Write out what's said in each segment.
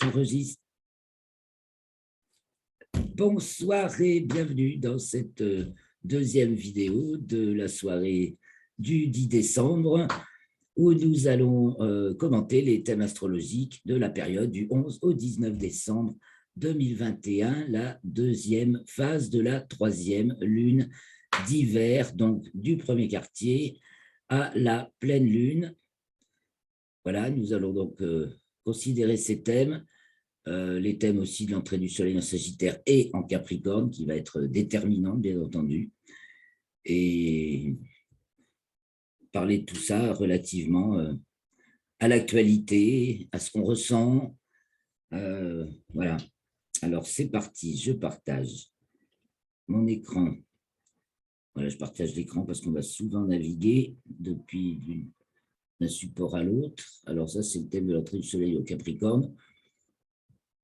J'enregistre. Bonsoir et bienvenue dans cette deuxième vidéo de la soirée du 10 décembre où nous allons commenter les thèmes astrologiques de la période du 11 au 19 décembre 2021, la deuxième phase de la troisième lune d'hiver, donc du premier quartier à la pleine lune. Voilà, nous allons donc considérer ces thèmes, les thèmes aussi de l'entrée du soleil en Sagittaire et en Capricorne, qui va être déterminant, bien entendu, et parler de tout ça relativement à l'actualité, à ce qu'on ressent. Voilà. Alors, c'est parti, je partage mon écran. Voilà, je partage l'écran parce qu'on va souvent naviguer depuis d'un support à l'autre. Alors ça, c'est le thème de l'entrée du soleil au Capricorne,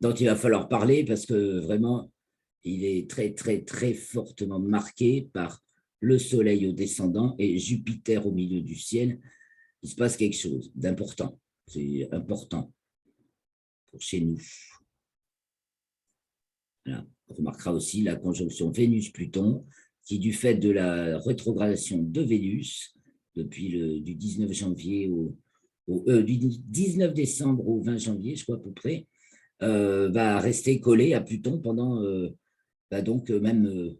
dont il va falloir parler parce que vraiment, il est très, très, très fortement marqué par le soleil au descendant et Jupiter au milieu du ciel. Il se passe quelque chose d'important. C'est important pour chez nous. Voilà. On remarquera aussi la conjonction Vénus-Pluton, qui, du fait de la rétrogradation de Vénus, depuis du 19 janvier du 19 décembre au 20 janvier, je crois à peu près, va rester collée à Pluton pendant, donc même,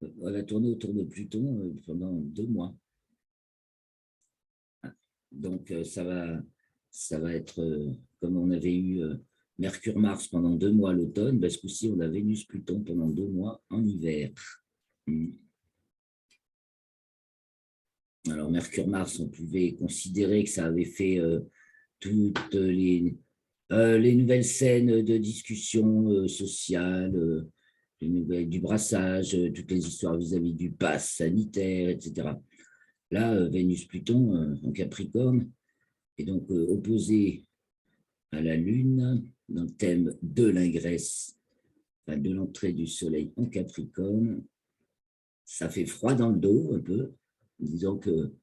elle va tourner autour de Pluton pendant 2 mois. Donc ça va être, comme on avait eu Mercure-Mars pendant 2 mois à l'automne, parce qu'aussi on a Vénus-Pluton pendant 2 mois en hiver. Alors Mercure-Mars, on pouvait considérer que ça avait fait toutes les nouvelles scènes de discussion sociale, les nouvelles du brassage, toutes les histoires vis-à-vis du pass sanitaire, etc. Là, Vénus-Pluton en Capricorne est donc opposé à la Lune dans le thème de l'ingresse, enfin, de l'entrée du Soleil en Capricorne. Ça fait froid dans le dos un peu, disons que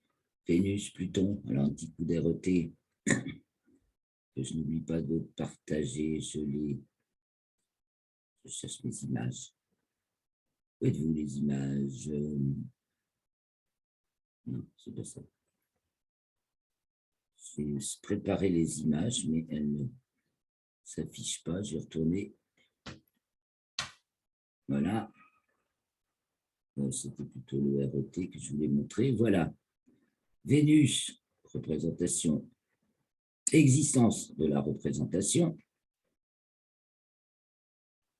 Vénus, Pluton, alors un petit coup d'RET, que je n'oublie pas de partager, je cherche mes images. Où êtes-vous les images? Non, c'est pas ça. Je vais préparer les images, mais elles ne s'affichent pas. Je vais retourner. Voilà. C'était plutôt le RET que je voulais montrer. Voilà. Vénus, représentation, existence de la représentation.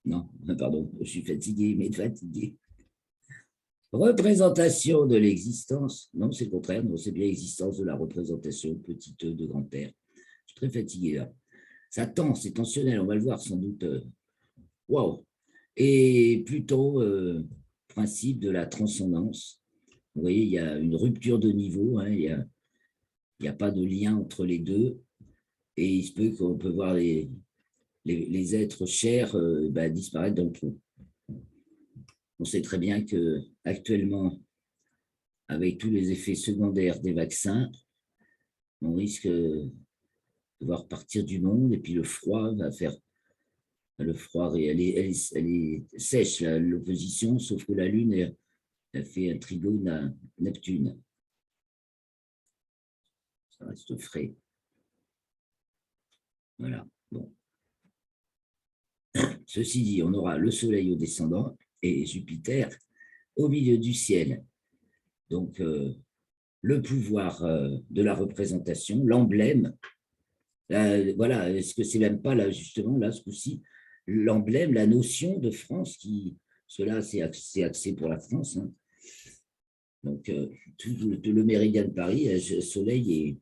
Non, pardon, je suis fatigué, mais fatigué. Représentation de l'existence. Non, c'est le contraire. Non, c'est bien existence de la représentation, petit E de grand R. Je suis très fatigué là. Ça tend, c'est tensionnel, on va le voir sans doute. Waouh! Et plutôt, principe de la transcendance. Vous voyez, il y a une rupture de niveau, hein, il n'y a pas de lien entre les deux. Et il se peut qu'on peut voir les êtres chers disparaître dans le trou. On sait très bien qu'actuellement, avec tous les effets secondaires des vaccins, on risque de voir partir du monde et puis le froid va faire. Le froid, elle est sèche, l'opposition, sauf que la Lune, elle fait un trigone à Neptune. Ça reste frais. Voilà. Bon. Ceci dit, on aura le Soleil au descendant et Jupiter au milieu du ciel. Donc, le pouvoir de la représentation, l'emblème, voilà, est-ce que c'est même pas là, justement, là, ce coup-ci, l'emblème, la notion de France qui, cela c'est axé pour la France. Hein. Donc, tout le méridien de Paris, le Soleil est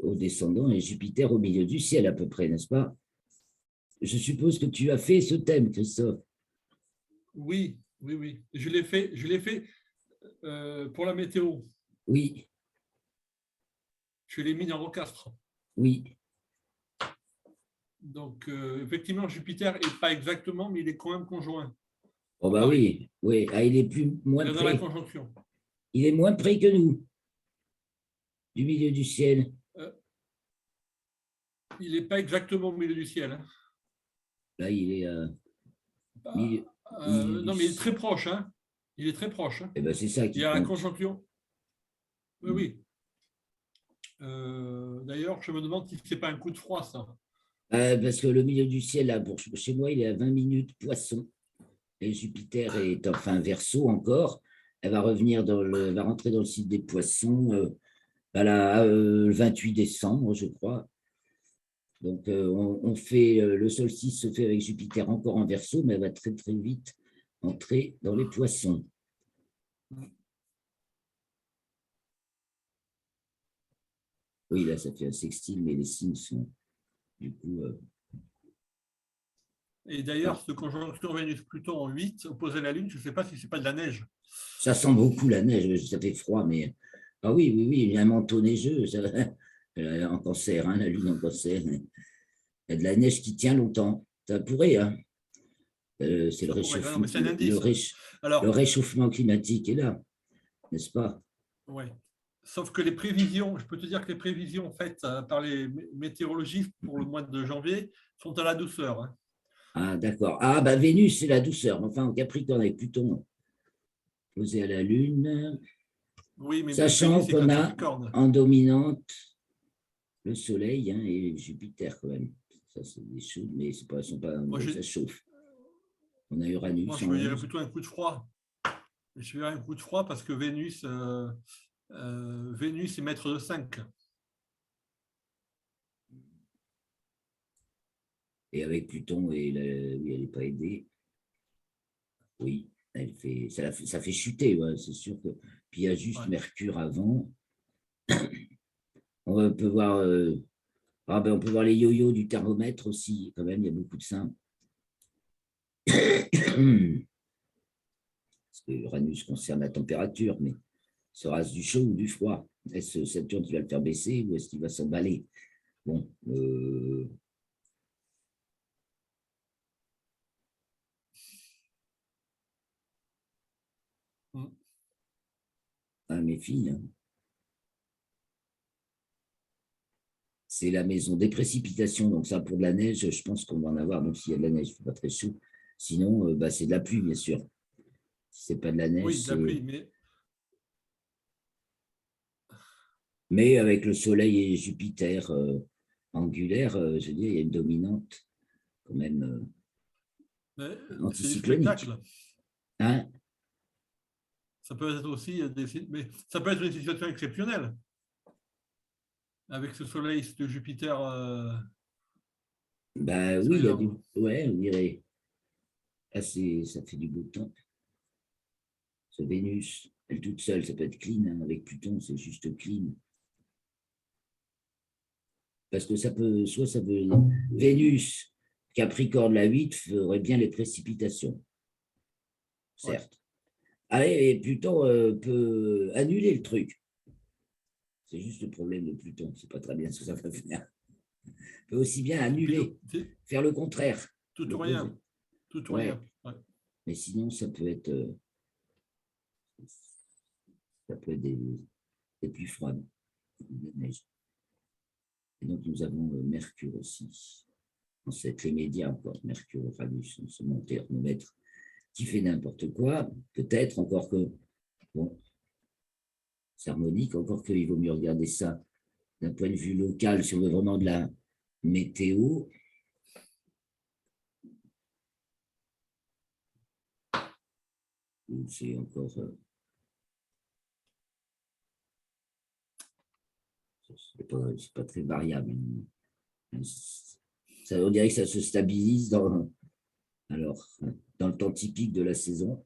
au descendant et Jupiter au milieu du ciel à peu près, n'est-ce pas? Je suppose que tu as fait ce thème, Christophe. Oui. Je l'ai fait pour la météo. Oui. Je l'ai mis dans Rocastre. Oui. Donc, effectivement, Jupiter n'est pas exactement, mais il est quand même conjoint. Oh bah oui. Ah, il est moins près. Dans la conjonction. Il est moins près que nous, du milieu du ciel. Il n'est pas exactement au milieu du ciel, hein. Là, il est milieu, du Non, mais il est très ciel. proche, hein. Il est très proche, hein. Eh ben, c'est ça Il y qui a la compte. conjonction. Oui, oui. D'ailleurs, je me demande si ce n'est pas un coup de froid, ça. Parce que le milieu du ciel, là, chez moi, il est à 20 minutes poisson. Et Jupiter est enfin Verseau encore. Elle va revenir va rentrer dans le site des poissons le 28 décembre, je crois. Donc, on fait le solstice se fait avec Jupiter encore en Verseau, mais elle va très très vite entrer dans les poissons. Oui, là, ça fait un sextile, mais les signes sont du coup. Et d'ailleurs, cette conjonction Vénus-Pluton en 8, opposée à la Lune, je ne sais pas si ce n'est pas de la neige. Ça sent beaucoup la neige, ça fait froid, mais. Ah oui, oui, oui, il y a un manteau neigeux en Cancer, hein, la Lune en Cancer. Il y a de la neige qui tient longtemps. Ça pourrait, hein. C'est le Ça pourrait. Non, réchauffement, mais c'est un indice, hein. le Alors, réchauffement climatique est là, n'est-ce pas? ouais. Sauf que les prévisions, je peux te dire que les prévisions faites par les météorologistes pour le mois de janvier sont à la douceur, hein. Ah, d'accord. Ah, bah Vénus, c'est la douceur. Enfin, en Capricorne, avec Pluton posé à la Lune, Oui, mais sachant Vénus est qu'on en a Capricorne. en dominante le Soleil, hein, et Jupiter, quand même. Ça, c'est des choses, mais c'est pas, sont pas, Moi, ça chauffe. On a moi, Uranus je en verrais 11. plutôt un coup de froid. Je verrais un coup de froid parce que Vénus est maître de 5. Et avec Pluton, oui, elle n'est pas aidée. Oui, ça fait chuter, ouais, c'est sûr que. Puis il y a juste Ouais. Mercure avant. Peut voir, on peut voir les yo-yo du thermomètre aussi, quand même, il y a beaucoup de ça. Parce que Uranus concerne la température, mais sera-ce du chaud ou du froid? Est-ce Saturne qui va le faire baisser ou est-ce qu'il va s'emballer? Bon, mes filles, hein. C'est la maison des précipitations, donc ça pour de la neige, je pense qu'on va en avoir, même s'il y a de la neige, il ne fait pas très chaud. Sinon, c'est de la pluie, bien sûr. Si ce n'est pas de la neige, Oui, de la c'est. pluie, mais Mais avec le Soleil et Jupiter angulaire, je veux dire, il y a une dominante quand même c'est du anticyclonique. spectacle. Hein? Ça peut être aussi mais ça peut être une situation exceptionnelle avec ce Soleil, ce Jupiter. Ben Sur oui, il les y a arbres. Ouais, on dirait. Ah, ça fait du beau temps. Ce Vénus, elle toute seule, ça peut être clean, hein. Avec Pluton, c'est juste clean. Parce que soit ça peut. Vénus, Capricorne, la 8 ferait bien les précipitations, Ouais. certes. Ah, et Pluton peut annuler le truc. C'est juste le problème de Pluton. C'est pas très bien ce que ça va faire. Il peut aussi bien annuler, faire le contraire, Tout ou l'opposé. rien. Tout ou Ouais. rien. Ouais. Mais sinon, ça peut être des pluies froides, de la neige. Et donc, nous avons Mercure aussi. C'est les médias encore, Mercure, Uranus, ce mon thermomètre qui fait n'importe quoi, peut-être, encore que, bon, c'est harmonique, encore qu'il vaut mieux regarder ça d'un point de vue local, si on veut vraiment de la météo. C'est encore. C'est pas très variable. On dirait que ça se stabilise alors, dans le temps typique de la saison.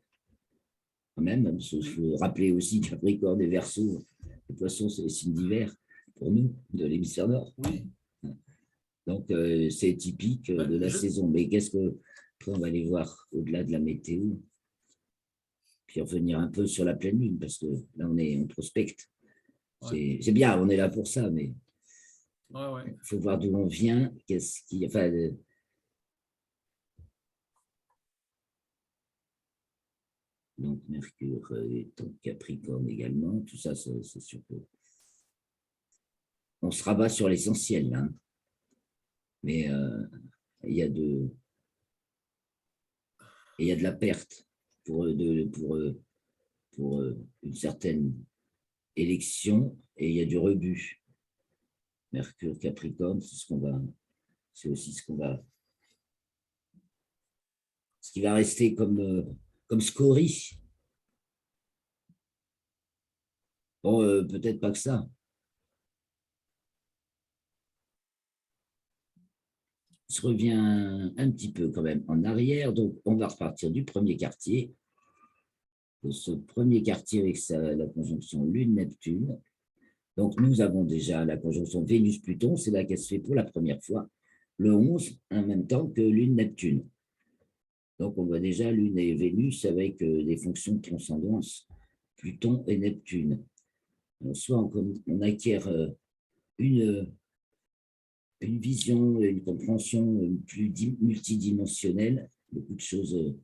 Quand même, il faut rappeler aussi Capricorne et Verseau, les poissons, c'est les signes d'hiver pour nous, de l'hémisphère nord. Oui. Donc, c'est typique de la saison. Mais après, on va aller voir au-delà de la météo, puis revenir un peu sur la pleine lune, parce que là, on prospecte. Ouais. C'est bien, on est là pour ça, mais Ouais. il faut voir d'où on vient, enfin, donc Mercure est en Capricorne également, tout ça, c'est sûr que on se rabat sur l'essentiel, hein. Mais il y a de, et il y a de la perte pour une certaine élection, et il y a du rebut. Mercure Capricorne, c'est aussi ce qui va rester comme scorie. Bon, peut-être pas que ça. Je reviens un petit peu quand même en arrière. Donc, on va repartir du premier quartier. De ce premier quartier avec la conjonction Lune-Neptune. Donc, nous avons déjà la conjonction Vénus-Pluton. C'est là qu'elle se fait pour la première fois, le 11, en même temps que Lune-Neptune. Donc, on voit déjà Lune et Vénus avec des fonctions de transcendance, Pluton et Neptune. Donc, soit on acquiert une vision, une compréhension plus multidimensionnelle, beaucoup de choses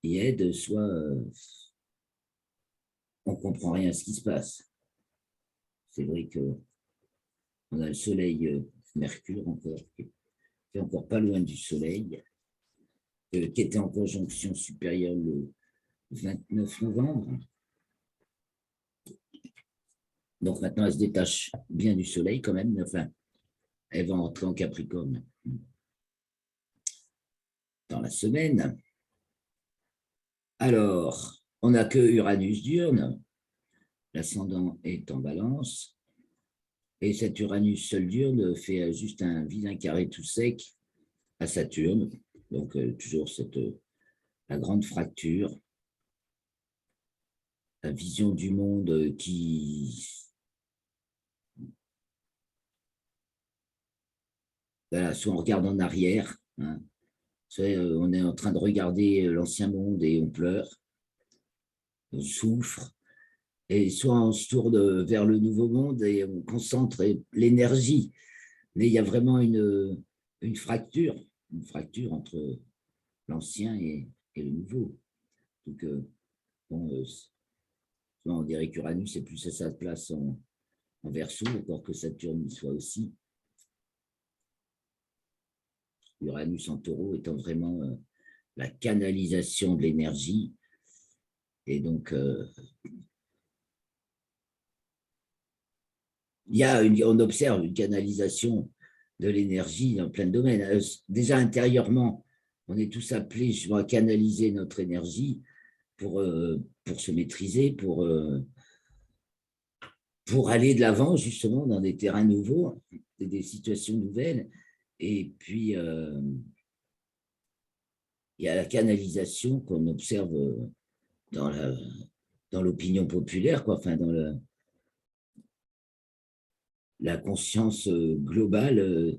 y aident, soit on ne comprend rien à ce qui se passe. C'est vrai qu'on a le Soleil, Mercure encore, qui est encore pas loin du Soleil, qui était en conjonction supérieure le 29 novembre. Donc maintenant, elle se détache bien du Soleil quand même, mais enfin, elle va entrer en Capricorne dans la semaine. Alors, on n'a que Uranus diurne, l'ascendant est en Balance, et cet Uranus seul diurne fait juste un vilain carré tout sec à Saturne, donc toujours la grande fracture, la vision du monde qui... Voilà, soit on regarde en arrière, hein, soit on est en train de regarder l'ancien monde et on pleure, on souffre, et soit on se tourne vers le nouveau monde et on concentre l'énergie. Mais il y a vraiment une fracture entre l'ancien et le nouveau. Donc, bon, on dirait qu'Uranus est plus à sa place en Verseau, encore que Saturne y soit aussi. Uranus en Taureau étant vraiment la canalisation de l'énergie. Et donc, on observe une canalisation de l'énergie dans plein de domaines. Déjà intérieurement, on est tous appelés justement à canaliser notre énergie pour se maîtriser, pour aller de l'avant justement dans des terrains nouveaux, des situations nouvelles. Et puis, il y a la canalisation qu'on observe dans l'opinion populaire, quoi, enfin, dans la conscience globale,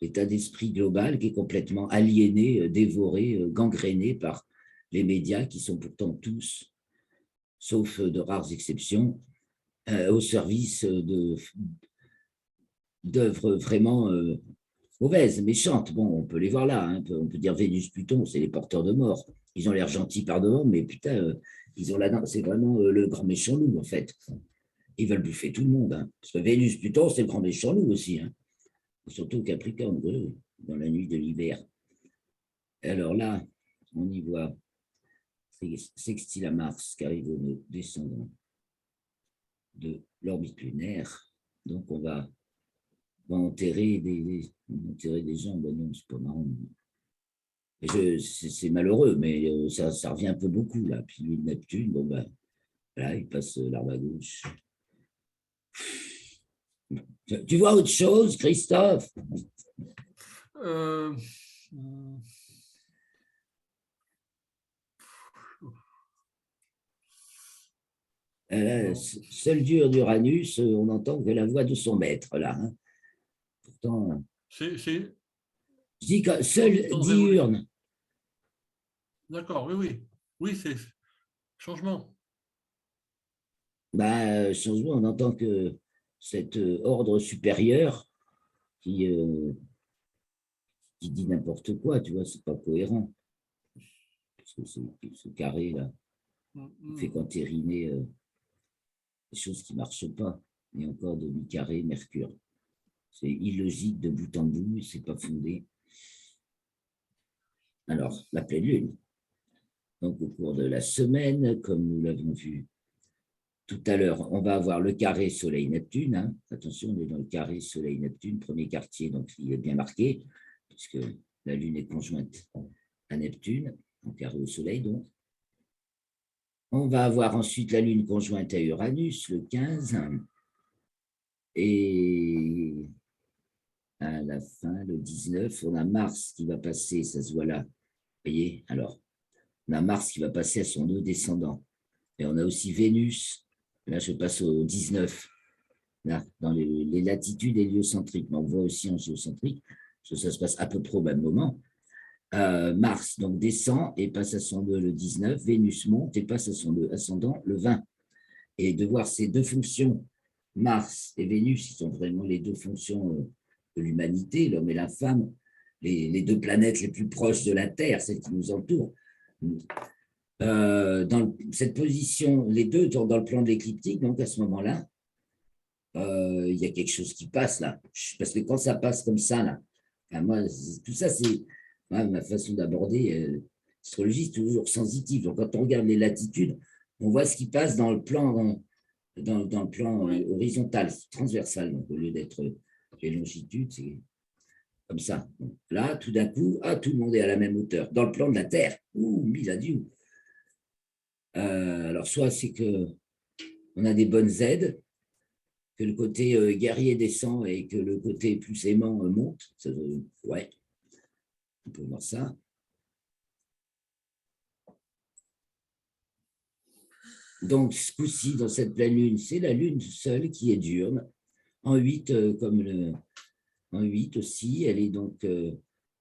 l'état d'esprit global qui est complètement aliéné, dévoré, gangréné par les médias qui sont pourtant tous, sauf de rares exceptions, au service d'œuvres vraiment mauvaises, méchantes. Bon, on peut les voir là, hein. On peut dire Vénus, Pluton, c'est les porteurs de mort. Ils ont l'air gentils par devant, mais putain, c'est vraiment le grand méchant loup, en fait. Ils veulent bouffer tout le monde, hein. Parce que Vénus, Pluton, c'est le grand méchant loup aussi, hein. Surtout Capricorne, dans la nuit de l'hiver. Alors là, on y voit sextile à Mars qui arrive au descendant de l'orbite lunaire. Donc, on va enterrer des gens. Ben non, c'est pas marrant. C'est malheureux, mais ça revient un peu beaucoup, là. Puis lui, Neptune, bon, ben, là, il passe l'arbre à gauche. Tu vois autre chose, Christophe? Seul dur d'Uranus, on entend que la voix de son maître, là. Hein. Pourtant, je dis que seul diurne. D'accord, oui, oui. Oui, c'est changement. Changement, on entend que cet ordre supérieur qui dit n'importe quoi, tu vois, c'est pas cohérent. Parce que ce carré, là, il fait qu'entériner des choses qui ne marchent pas. Et encore demi-carré, Mercure. C'est illogique de bout en bout, c'est pas fondé. Alors, la pleine lune. Donc, au cours de la semaine, comme nous l'avons vu tout à l'heure, on va avoir le carré Soleil-Neptune. Hein. Attention, on est dans le carré Soleil-Neptune, premier quartier, donc il est bien marqué, puisque la Lune est conjointe à Neptune, en carré au Soleil, donc. On va avoir ensuite la Lune conjointe à Uranus, le 15, et à la fin, le 19, on a Mars qui va passer, ça se voit là, vous voyez, alors, on a Mars qui va passer à son nœud descendant, et on a aussi Vénus, là je passe au 19, là, dans les latitudes héliocentriques, mais on voit aussi en géocentrique, parce que ça se passe à peu près au même moment. Mars donc descend et passe à son nœud le 19, Vénus monte et passe à son nœud ascendant le 20. Et de voir ces deux fonctions, Mars et Vénus, qui sont vraiment les deux fonctions de l'humanité, l'homme et la femme, les deux planètes les plus proches de la Terre, celles qui nous entourent. Dans cette position, les deux dans le plan de l'écliptique, donc à ce moment-là, il y a quelque chose qui passe là. Parce que quand ça passe comme ça, là, enfin, moi, tout ça, c'est ma façon d'aborder l'astrologie, c'est toujours sensitif. Donc, quand on regarde les latitudes, on voit ce qui passe dans le plan, dans le plan horizontal, transversal. Donc, au lieu d'être les longitudes, c'est comme ça. Donc, là, tout d'un coup, tout le monde est à la même hauteur. Dans le plan de la Terre, miladiou. Alors, soit c'est que on a des bonnes aides, que le côté guerrier descend et que le côté plus aimant monte. Ouais, on peut voir ça. Donc, ce coup-ci, dans cette pleine lune, c'est la lune seule qui est diurne, en 8, en 8 aussi. Elle est donc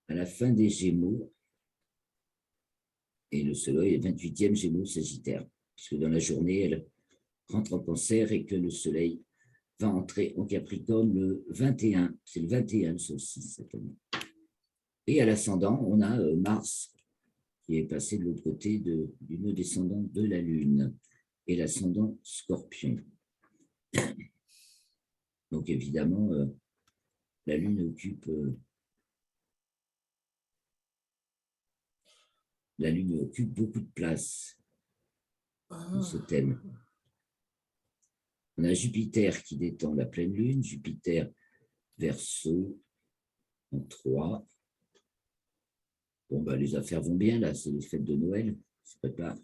à la fin des Gémeaux. Et le Soleil est 28e Gémeaux Sagittaire, puisque dans la journée, elle rentre en Cancer et que le Soleil va entrer en Capricorne le 21. C'est le 21 le solstice cette année. Et à l'ascendant, on a Mars qui est passé de l'autre côté du nœud descendant de la Lune et l'ascendant Scorpion. Donc évidemment, la Lune occupe beaucoup de place dans ce thème. On a Jupiter qui détend la pleine Lune, Jupiter Verseau en 3. Bon, bah, les affaires vont bien, là, c'est les fêtes de Noël, se prépare.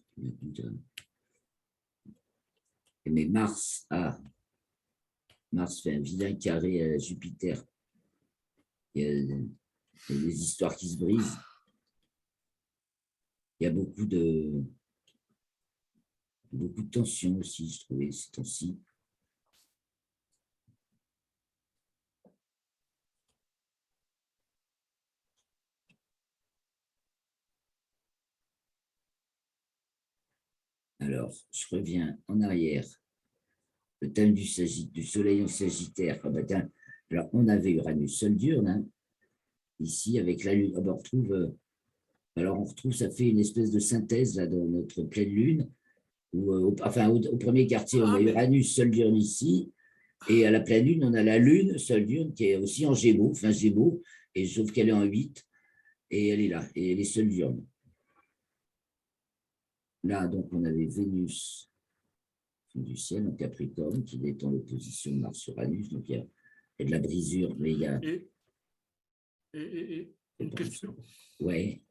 Mais Mars fait un vilain carré à Jupiter. Il y a des histoires qui se brisent. Il y a beaucoup de tensions aussi, je trouvais, ces temps-ci. Alors, je reviens en arrière. Le thème du Soleil en Sagittaire. Alors, on avait Uranus seul diurne, hein, ici, avec la Lune. On retrouve, ça fait une espèce de synthèse là, dans notre pleine Lune, où, au premier quartier, on a Uranus seul diurne ici, et à la pleine Lune, on a la Lune seul diurne qui est aussi en Gémeaux, et sauf qu'elle est en 8, et elle est là, et elle est seule diurne. Là, donc, on avait Vénus du ciel en Capricorne qui détend l'opposition de Mars-Uranus, donc il y a de la brisure, mais il y a... Et une question. Oui.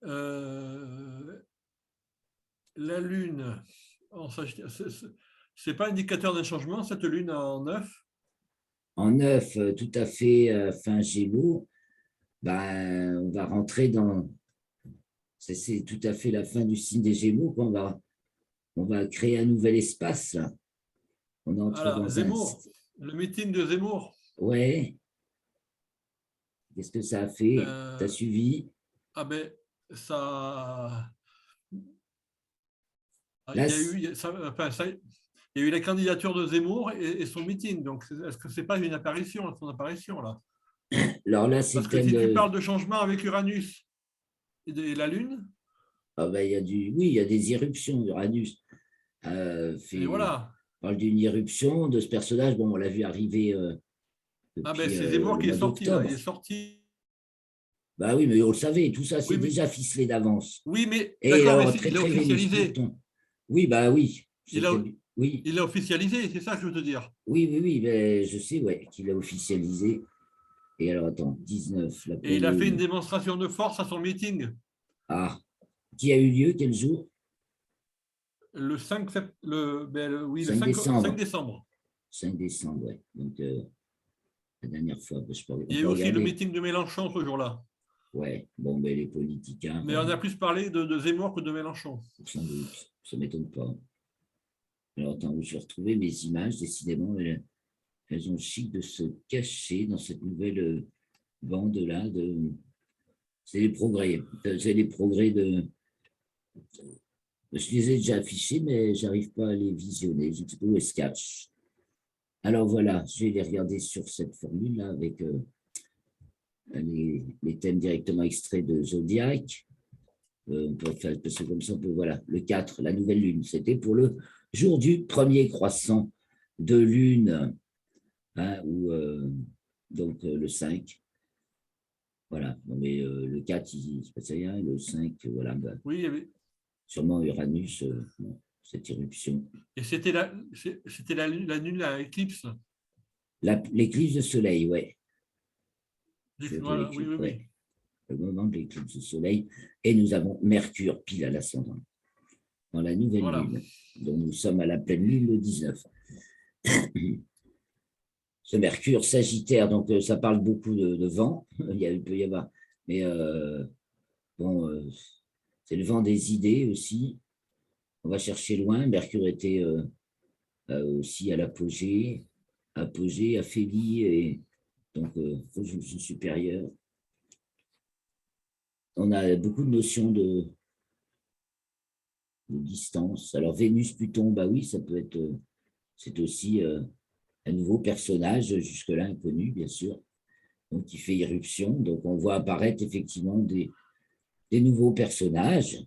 La Lune, c'est pas indicateur d'un changement, cette Lune en 9? En 9, tout à fait, fin Gémeaux, on va rentrer dans... C'est tout à fait la fin du signe des Gémeaux qu'on on va créer un nouvel espace, là. On entre dans Zemmour, le meeting de Zemmour. Ouais. Qu'est-ce que ça a fait? Tu as suivi? Ça... Là, il y a eu la candidature de Zemmour et son meeting. Donc, est-ce que ce n'est pas une apparition, son apparition, là? Alors là, c'est parce que si tu parles de changement avec Uranus et la Lune... il y a des irruptions. Uranus et voilà. parle d'une irruption de ce personnage. Bon, on l'a vu arriver Ah ben depuis c'est Zemmour le qui est mois sorti là, il est d'octobre. sorti. Bah oui, mais on le savait, tout ça, c'est Oui, mais, déjà ficelé d'avance. oui, mais Et d'accord, mais alors, très, il est très Vénus, officialisé. Pluton. Oui, bah oui, Il a, oui, il est officialisé, c'est ça que je veux te dire. oui, oui, oui, mais je sais, ouais, qu'il a officialisé. Et alors, attends, 19, la Et il pleine a fait une lune. démonstration de force à son meeting Ah, qui a eu lieu, quel jour? le 5, oui, le 5 5 décembre. décembre. 5 décembre, ouais. Donc, la dernière fois, on Il y a peut eu aussi le regarder. meeting de Mélenchon ce jour-là. Ouais, bon, ben, les politiciens, Mais on a plus parlé de Zemmour que de Mélenchon. sans doute, ça ne m'étonne pas. Alors, attends, je vais retrouver mes images, décidément, elles ont le chic de se cacher dans cette nouvelle bande-là. C'est les progrès. C'est les progrès de. Je les ai déjà affichés, mais je n'arrive pas à les visionner. Je ne sais pas où elles se cachent. Alors voilà, je vais les regarder sur cette formule-là avec les thèmes directement extraits de Zodiac. On peut faire parce que comme ça, on peut, voilà, le 4, la nouvelle lune, c'était pour le jour du premier croissant de lune, hein, ou donc le 5. Voilà, non, mais le 4, il ne se passe rien, le 5, voilà, ben, Oui, sûrement Uranus, bon, cette irruption. et c'était la lune, à éclipse. L'éclipse de soleil, ouais. Sur Voilà, oui, l'éclipse, oui, ouais. oui. Le moment de l'éclipse de soleil. Et nous avons Mercure pile à l'ascendant, dans la nouvelle Voilà. lune, dont nous sommes à la pleine lune le 19. Ce Mercure Sagittaire, donc ça parle beaucoup de vent, il peut y avoir, mais bon, c'est le vent des idées aussi. On va chercher loin. Mercure était aussi à l'apogée, aphélie, et donc fonction supérieure. On a beaucoup de notions de distance. Alors Vénus, Pluton, bah oui, ça peut être, c'est aussi un nouveau personnage, jusque-là inconnu, bien sûr, donc qui fait irruption. Donc on voit apparaître effectivement des nouveaux personnages.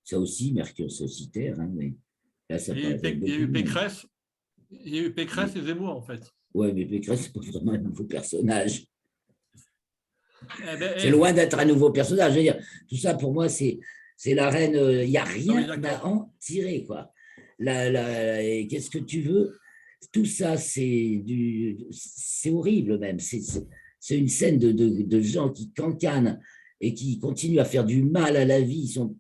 Ça aussi, Mercure Sagittaire, hein, mais là, ça Et paraît il y a beaucoup eu de monde. Pécresse, il y a eu Pécresse Mais, et Zemmour, en fait. ouais, mais Pécresse, c'est pas vraiment un nouveau personnage. Eh ben, C'est loin d'être un nouveau personnage. Je veux dire, tout ça, pour moi, c'est la reine. Il n'y a ah oui, rien à d'accord. en tirer, quoi. Qu'est-ce que tu veux? Tout ça, c'est horrible même. C'est une scène de gens qui cancanent et qui continuent à faire du mal à la vie. Ils sont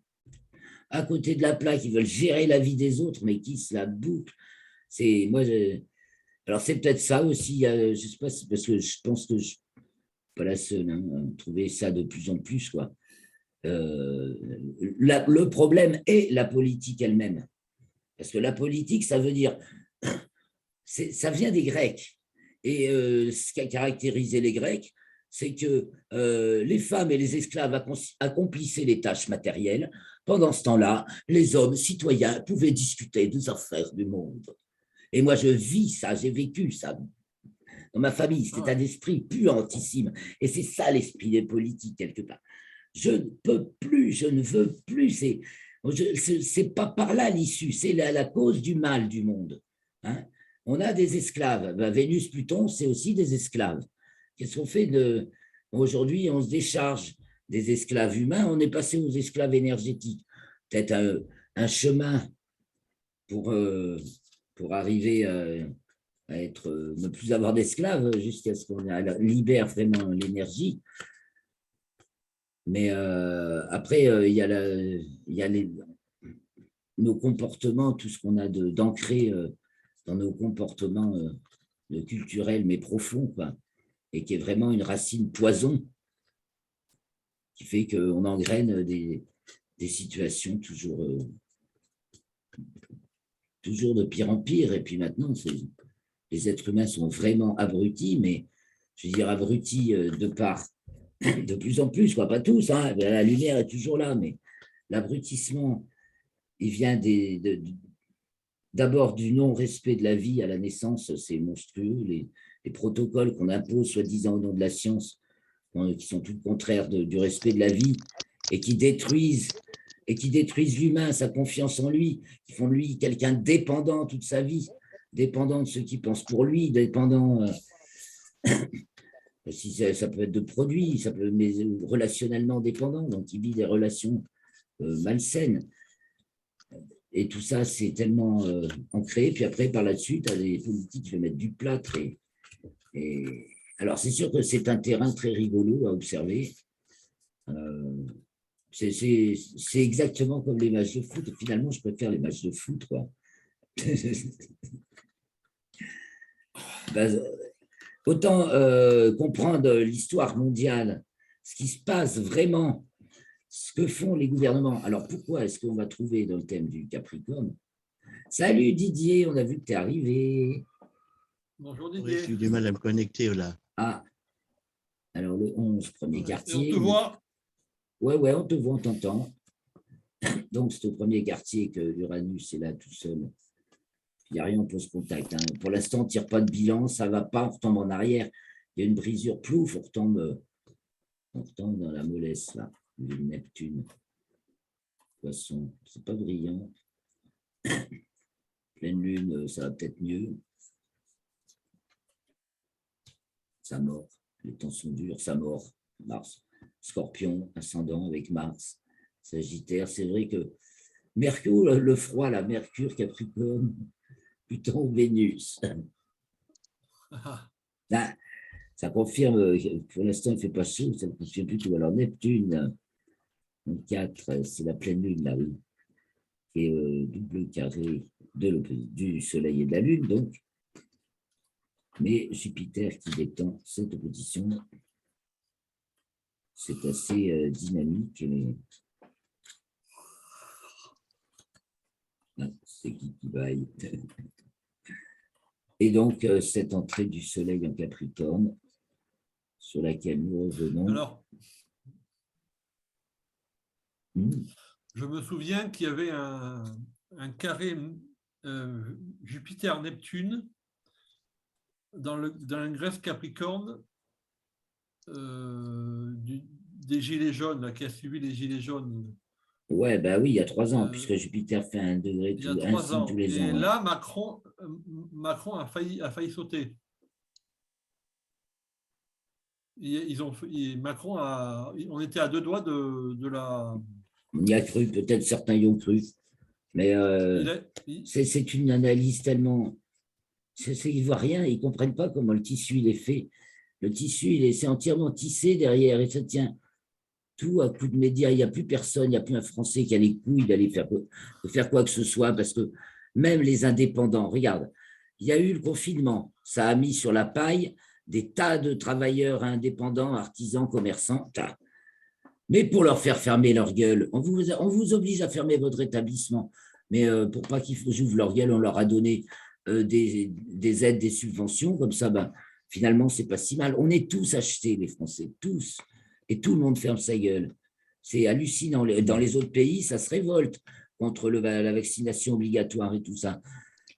à côté de la plaque, ils veulent gérer la vie des autres, mais qui se la boucle. Moi, alors c'est peut-être ça aussi. Je sais pas, parce que je pense que je ne suis pas la seule, hein, à trouver ça de plus en plus, quoi. Euh, le problème est la politique elle-même. Parce que la politique, ça veut dire, ça vient des Grecs. Et ce qui a caractérisé les Grecs, c'est que les femmes et les esclaves accomplissaient les tâches matérielles. Pendant ce temps-là, les hommes citoyens pouvaient discuter des affaires du monde. Et moi, je vis ça, j'ai vécu ça dans ma famille. C'est un Ah, esprit puantissime. Et c'est ça l'esprit des politiques, quelque part. Je ne peux plus, je ne veux plus. C'est pas par là l'issue, c'est la cause du mal du monde. Hein. On a des esclaves. Ben, Vénus, Pluton, c'est aussi des esclaves. Qu'est-ce qu'on fait de. Aujourd'hui, on se décharge des esclaves humains, on est passé aux esclaves énergétiques. Peut-être un chemin pour, pour arriver à être, ne plus avoir d'esclaves jusqu'à ce qu'on libère vraiment l'énergie. Mais après, il y a nos comportements, tout ce qu'on a d'ancré dans nos comportements culturels, mais profonds, quoi, et qui est vraiment une racine poison, qui fait qu'on engraine des situations toujours de pire en pire. Et puis maintenant, les êtres humains sont vraiment abrutis, mais je veux dire abrutis de par de plus en plus, quoi, pas tous, hein, la lumière est toujours là, mais l'abrutissement, il vient d'abord du non-respect de la vie à la naissance, c'est monstrueux, les protocoles qu'on impose, soi-disant au nom de la science, qui sont tout le contraire du respect de la vie, et qui détruisent l'humain, sa confiance en lui, qui font de lui quelqu'un dépendant toute sa vie, dépendant de ceux qui pensent pour lui, dépendant Si ça peut être de produits, ça peut, mais relationnellement dépendants, donc il vit des relations malsaines. Et tout ça, c'est tellement ancré. Puis après, par là-dessus, tu as des politiques qui veulent mettre du plâtre. Et alors, c'est sûr que c'est un terrain très rigolo à observer. C'est exactement comme les matchs de foot. Finalement, je préfère les matchs de foot, quoi. Ben, autant comprendre l'histoire mondiale, ce qui se passe vraiment, ce que font les gouvernements. Alors, pourquoi est-ce qu'on va trouver dans le thème du Capricorne? Salut Didier, on a vu que tu es arrivé. Bonjour Oui, Didier. j'ai eu du mal à me connecter là. Ah, alors le 11, premier Et quartier. on te voit. Ouais, on te voit, on t'entend. Donc, c'est au premier quartier que Uranus est là tout seul. Il n'y a rien, on pose contact. Hein. Pour l'instant, on ne tire pas de bilan, ça ne va pas, on retombe en arrière. Il y a une brisure, plouf, on retombe dans la mollesse, là, du Neptune. Poisson, c'est pas brillant. Pleine lune, ça va peut-être mieux. Ça mord, les temps sont durs, ça mord. Mars, Scorpion, ascendant avec Mars, Sagittaire. C'est vrai que Mercure, le froid, la Mercure, Capricorne, Pluton, Vénus. Là, ça confirme, pour l'instant, il ne fait pas chaud, ça confirme plutôt. Alors, Neptune, 4, c'est la pleine lune, là, oui. Et double carré du Soleil et de la Lune, donc. Mais Jupiter qui détend cette opposition, c'est assez dynamique. C'est qui vaille. Et donc, cette entrée du Soleil en Capricorne, sur laquelle nous revenons. Alors, je me souviens qu'il y avait un carré Jupiter-Neptune dans la Grèce Capricorne des Gilets jaunes, là, qui a suivi les Gilets jaunes. Ouais, bah oui, il y a 3 ans, puisque Jupiter fait 1 degré, Il y a un 3 signe ans. tous les Et ans. Ouais. là, Macron a failli sauter. On était à 2 doigts de la. On y a cru, peut-être certains y ont cru, mais c'est une analyse tellement. Ils ne voient rien, ils ne comprennent pas comment le tissu il est fait. Le tissu, c'est entièrement tissé derrière et ça tient tout à coup de médias. Il n'y a plus personne, il n'y a plus un Français qui a les couilles d'aller faire quoi que ce soit parce que même les indépendants, regarde, il y a eu le confinement, ça a mis sur la paille des tas de travailleurs indépendants, artisans, commerçants, mais pour leur faire fermer leur gueule, on vous oblige à fermer votre établissement, mais pour pas qu'ils ouvrent leur gueule, on leur a donné des aides, des subventions, comme ça, ben, finalement, c'est pas si mal. On est tous achetés, les Français, tous, et tout le monde ferme sa gueule. C'est hallucinant. Dans les autres pays, ça se révolte contre la vaccination obligatoire et tout ça.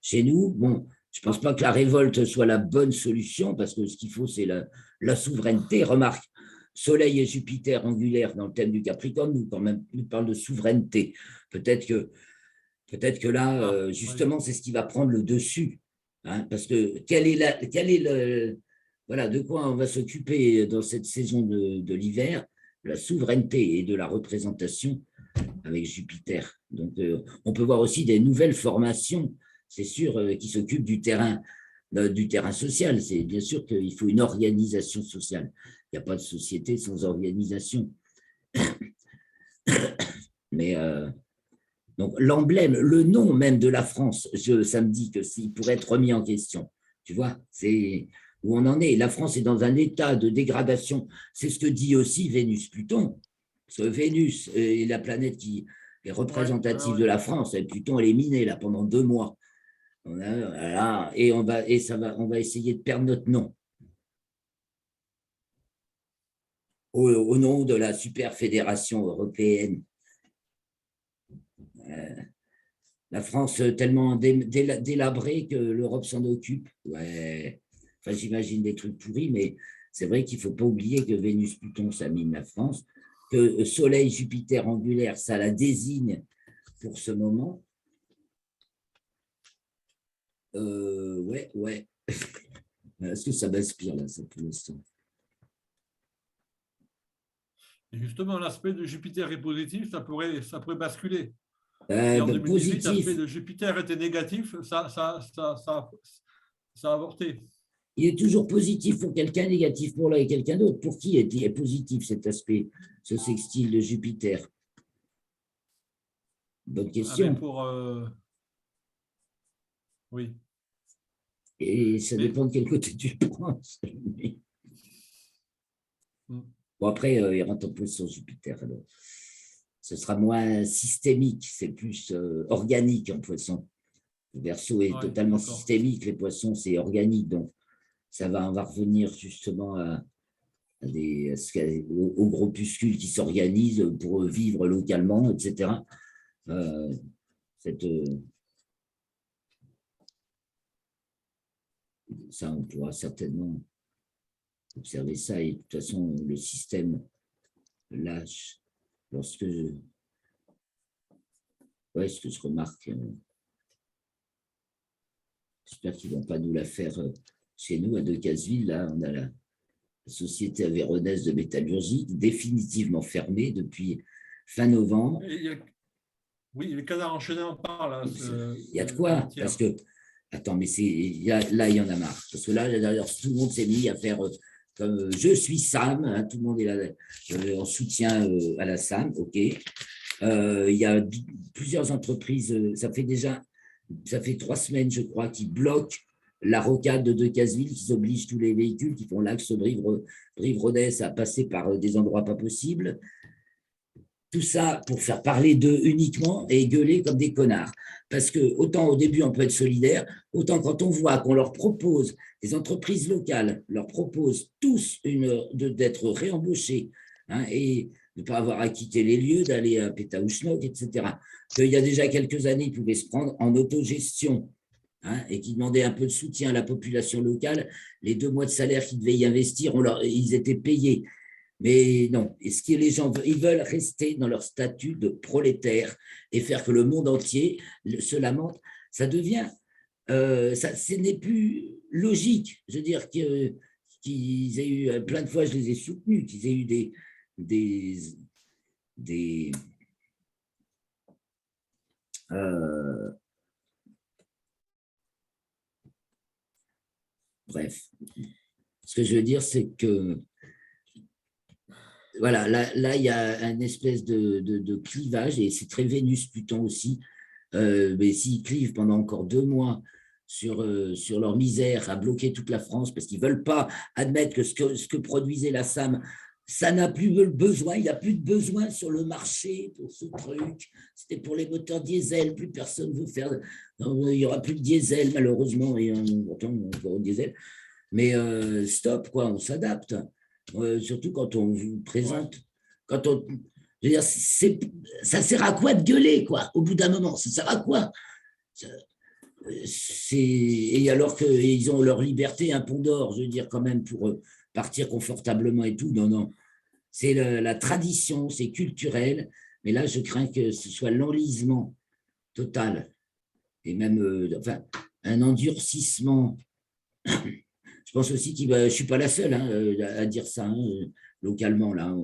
Chez nous, bon, je ne pense pas que la révolte soit la bonne solution, parce que ce qu'il faut, c'est la souveraineté. Remarque, Soleil et Jupiter angulaires dans le thème du Capricorne nous parlent de souveraineté. Peut-être que là, justement, c'est ce qui va prendre le dessus. Hein, parce que voilà, de quoi on va s'occuper dans cette saison de l'hiver? La souveraineté et de la représentation avec Jupiter. Donc, on peut voir aussi des nouvelles formations, c'est sûr, qui s'occupent du terrain social. C'est bien sûr qu'il faut une organisation sociale. Il n'y a pas de société sans organisation. Mais donc l'emblème, le nom même de la France, ça me dit que s'il pourrait être remis en question. Tu vois, c'est où on en est. La France est dans un état de dégradation. C'est ce que dit aussi Vénus-Pluton. Parce que Vénus est la planète qui est représentative de la France. Et Pluton, elle est minée là pendant 2 mois. Voilà, et on va essayer de perdre notre nom. Au nom de la super fédération européenne. La France tellement délabrée que l'Europe s'en occupe. Ouais. Enfin, j'imagine des trucs pourris, mais c'est vrai qu'il ne faut pas oublier que Vénus-Pluton, ça mine la France, que Soleil-Jupiter angulaire, ça la désigne pour ce moment. Ouais. Est-ce que ça m'inspire, là, ça, pour l'instant? Et justement, l'aspect de Jupiter est positif, ça pourrait basculer. Si en Ben, 2018, l'aspect positif, de Jupiter était négatif, ça a avorté. il est toujours positif pour quelqu'un, négatif pour quelqu'un d'autre. Pour qui est positif cet aspect, ce sextile de Jupiter? Bonne Ah, mais question. pour. Oui. Et ça Mais, dépend de quel côté tu le prends. hmm, Bon, après, il rentre un peu sur Jupiter. Alors. Ce sera moins systémique, c'est plus organique en poisson. Le Verseau est ouais, totalement d'accord. systémique, les poissons, c'est organique. Donc, on va revenir justement aux groupuscules qui s'organisent pour vivre localement, etc. Euh, cette, ça, on pourra certainement observer ça. Et de toute façon, le système lâche lorsque ouais, ce que je remarque, j'espère qu'ils ne vont pas nous la faire chez nous à Decazeville. Là, on a la société avéronaise de métallurgie définitivement fermée depuis fin novembre. Oui, les canards enchaînés en parlent Il y a de quoi, parce que, attends, mais là, il y en a marre. Parce que là, d'ailleurs, tout le monde s'est mis à faire comme je suis Sam, hein, tout le monde est là en soutien à la Sam, ok. Il y a plusieurs entreprises, ça fait 3 semaines, je crois, qui bloquent la rocade de Decazeville, qui oblige tous les véhicules qui font l'axe Brive-Rodez à passer par des endroits pas possibles. Tout ça pour faire parler d'eux uniquement et gueuler comme des connards. Parce que autant au début on peut être solidaire, autant quand on voit qu'on leur propose, les entreprises locales leur proposent tous d'être réembauchés, hein, et de ne pas avoir à quitter les lieux, d'aller à Pétaouchnok, etc. Qu'il y a déjà quelques années, ils pouvaient se prendre en autogestion, hein, et qui demandaient un peu de soutien à la population locale. Les 2 mois de salaire qu'ils devaient y investir, ils étaient payés. Mais non, est-ce que les gens ils veulent rester dans leur statut de prolétaire et faire que le monde entier se lamente? Ça devient, ce n'est plus logique. Je veux dire qu'ils aient eu, plein de fois, je les ai soutenus, qu'ils aient eu des euh, bref. Ce que je veux dire, c'est que voilà, là, il y a une espèce de clivage, et c'est très Vénus-Pluton aussi. Mais s'ils clivent pendant encore 2 mois sur leur misère à bloquer toute la France, parce qu'ils ne veulent pas admettre que ce que produisait la SAM, ça n'a plus besoin, il n'y a plus de besoin sur le marché pour ce truc. C'était pour les moteurs diesel, plus personne ne veut faire. Non, il n'y aura plus de diesel, malheureusement, et pourtant, on va au diesel. Mais stop, quoi, on s'adapte. Surtout quand on vous présente, Ouais. quand on, je veux dire, ça sert à quoi de gueuler, quoi, au bout d'un moment? Ça sert à quoi? Et alors qu'ils ont leur liberté, un pont d'or, je veux dire, quand même, pour partir confortablement et tout. Non, non. C'est la tradition, c'est culturel. Mais là, je crains que ce soit l'enlisement total. Et même, enfin, un endurcissement. Je pense aussi je ne suis pas la seule, hein, à dire ça, hein, localement. Là,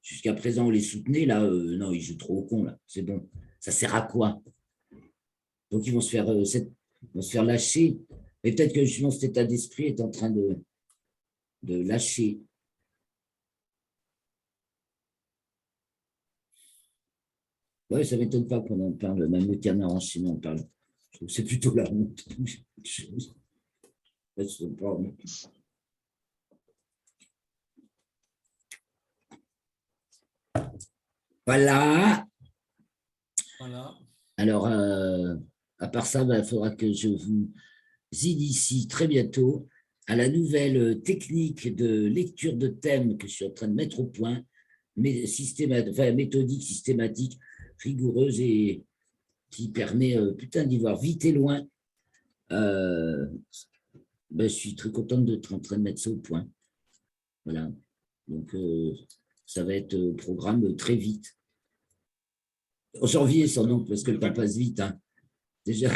jusqu'à présent, on les soutenait. Là, non, ils jouent trop au con. Là. C'est bon. Ça sert à quoi? Donc, ils vont se faire lâcher. Mais peut-être que justement, cet état d'esprit est en train de lâcher. Ouais, ça ne m'étonne pas qu'on en parle. Même le canard enchaîné en parle. Je trouve que c'est plutôt la honte. Voilà. Voilà. Alors, à part ça, il faudra que je vous initie très bientôt à la nouvelle technique de lecture de thèmes que je suis en train de mettre au point, mais méthodique, systématique, rigoureuse, et qui permet, putain, d'y voir vite et loin. Je suis très contente d'être en train de mettre ça au point. Voilà. Donc, ça va être au programme très vite. En janvier, sans doute, parce que le temps passe vite. Hein. Déjà.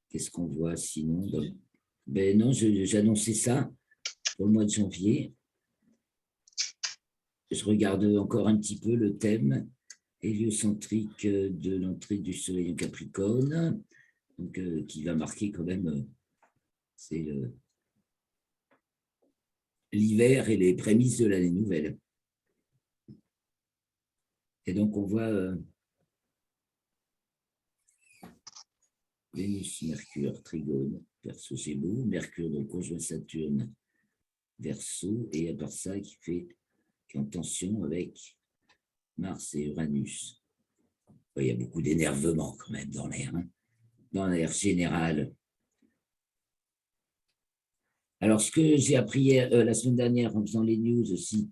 Qu'est-ce qu'on voit sinon? Ben non, j'annonçais ça pour le mois de janvier. Je regarde encore un petit peu le thème héliocentrique de l'entrée du Soleil en Capricorne, donc, qui va marquer quand même, c'est l'hiver et les prémices de l'année nouvelle. Et donc, on voit Vénus, Mercure, Trigone, Verseau, Gémeaux, Mercure, donc conjoint Saturne, Verseau, et à part ça, qui est en tension avec Mars et Uranus. Il y a beaucoup d'énervement quand même dans l'air, hein, dans l'air général. Alors, ce que j'ai appris la semaine dernière en faisant les news aussi,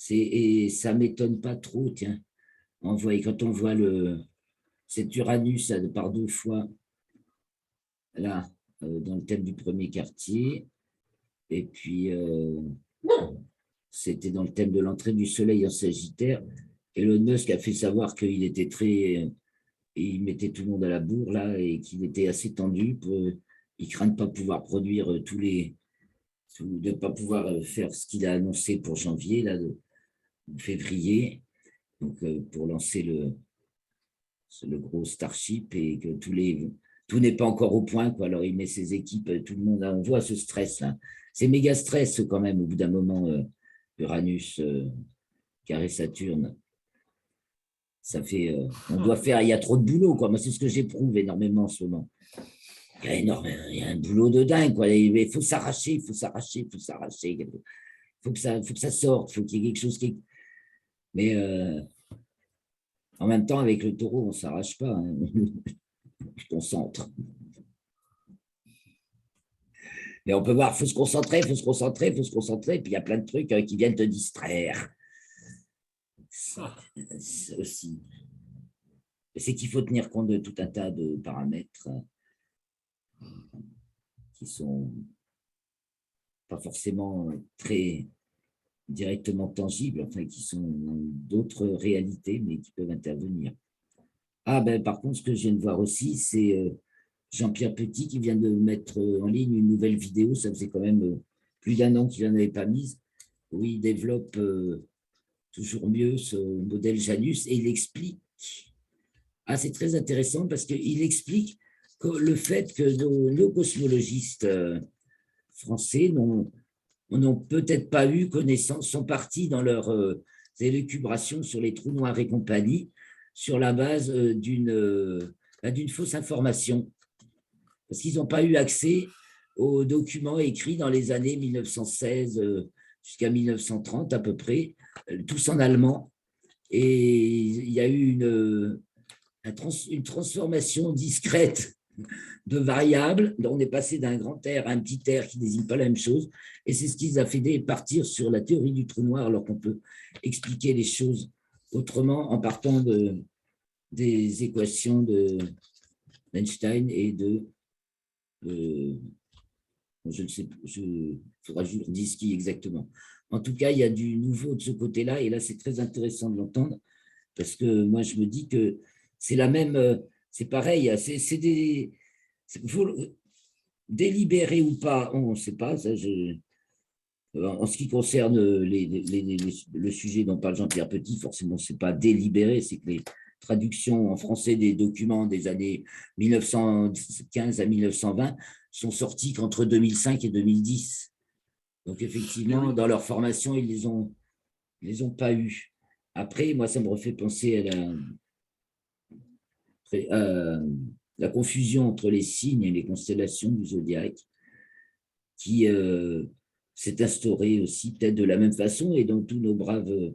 et ça ne m'étonne pas trop, tiens, quand on voit cet Uranus par 2 fois, là, dans le thème du premier quartier, et puis c'était dans le thème de l'entrée du Soleil en Sagittaire, Elon Musk a fait savoir qu'il était il mettait tout le monde à la bourre, là, et qu'il était assez tendu, il craint de ne pas pouvoir produire de ne pas pouvoir faire ce qu'il a annoncé pour janvier, là, février, donc pour lancer le gros Starship, et que tout n'est pas encore au point, quoi. Alors il met ses équipes, tout le monde, on voit ce stress là. C'est méga stress quand même au bout d'un moment, Uranus carré Saturne. Ça fait, on doit faire, il y a trop de boulot, quoi. Moi, c'est ce que j'éprouve énormément en ce moment. Il y a un boulot de dingue, quoi. Il faut s'arracher, il faut s'arracher, il faut s'arracher. Il faut que ça sorte, il faut qu'il y ait quelque chose qui. Mais en même temps, avec le taureau, on ne s'arrache pas. Hein. On se concentre. Mais on peut voir, il faut se concentrer, il faut se concentrer, il faut se concentrer. Puis il y a plein de trucs qui viennent te distraire. Ça aussi. C'est qu'il faut tenir compte de tout un tas de paramètres qui sont pas forcément très directement tangibles, enfin qui sont d'autres réalités, mais qui peuvent intervenir. Ah ben par contre, ce que je viens de voir aussi, c'est Jean-Pierre Petit qui vient de mettre en ligne une nouvelle vidéo, ça faisait quand même plus d'1 an qu'il n'en avait pas mise, où il développe toujours mieux ce modèle Janus, et il explique, c'est très intéressant parce qu'il explique que le fait que nos cosmologistes français n'ont peut-être pas eu connaissance, sont partis dans leurs élucubrations sur les trous noirs et compagnie, sur la base d'une fausse information, parce qu'ils n'ont pas eu accès aux documents écrits dans les années 1916 jusqu'à 1930 à peu près, tous en allemand, et il y a eu une transformation discrète de variables. On est passé d'un grand R à un petit r qui ne désigne pas la même chose, et c'est ce qui les a fait partir sur la théorie du trou noir, alors qu'on peut expliquer les choses autrement en partant des équations d'Einstein et je ne sais plus, il faudra que je vous dise qui exactement. En tout cas, il y a du nouveau de ce côté-là, et là, c'est très intéressant de l'entendre, parce que moi, je me dis que c'est la même, c'est pareil, délibéré ou pas, on ne sait pas, ça, en ce qui concerne le sujet dont parle Jean-Pierre Petit, forcément, ce n'est pas délibéré, c'est que les traductions en français des documents des années 1915 à 1920 sont sorties qu'entre 2005 et 2010. Donc, effectivement, dans leur formation, ils ne les ont pas eues. Après, moi, ça me refait penser à la confusion entre les signes et les constellations du zodiaque qui s'est instaurée aussi peut-être de la même façon, et dont tous nos braves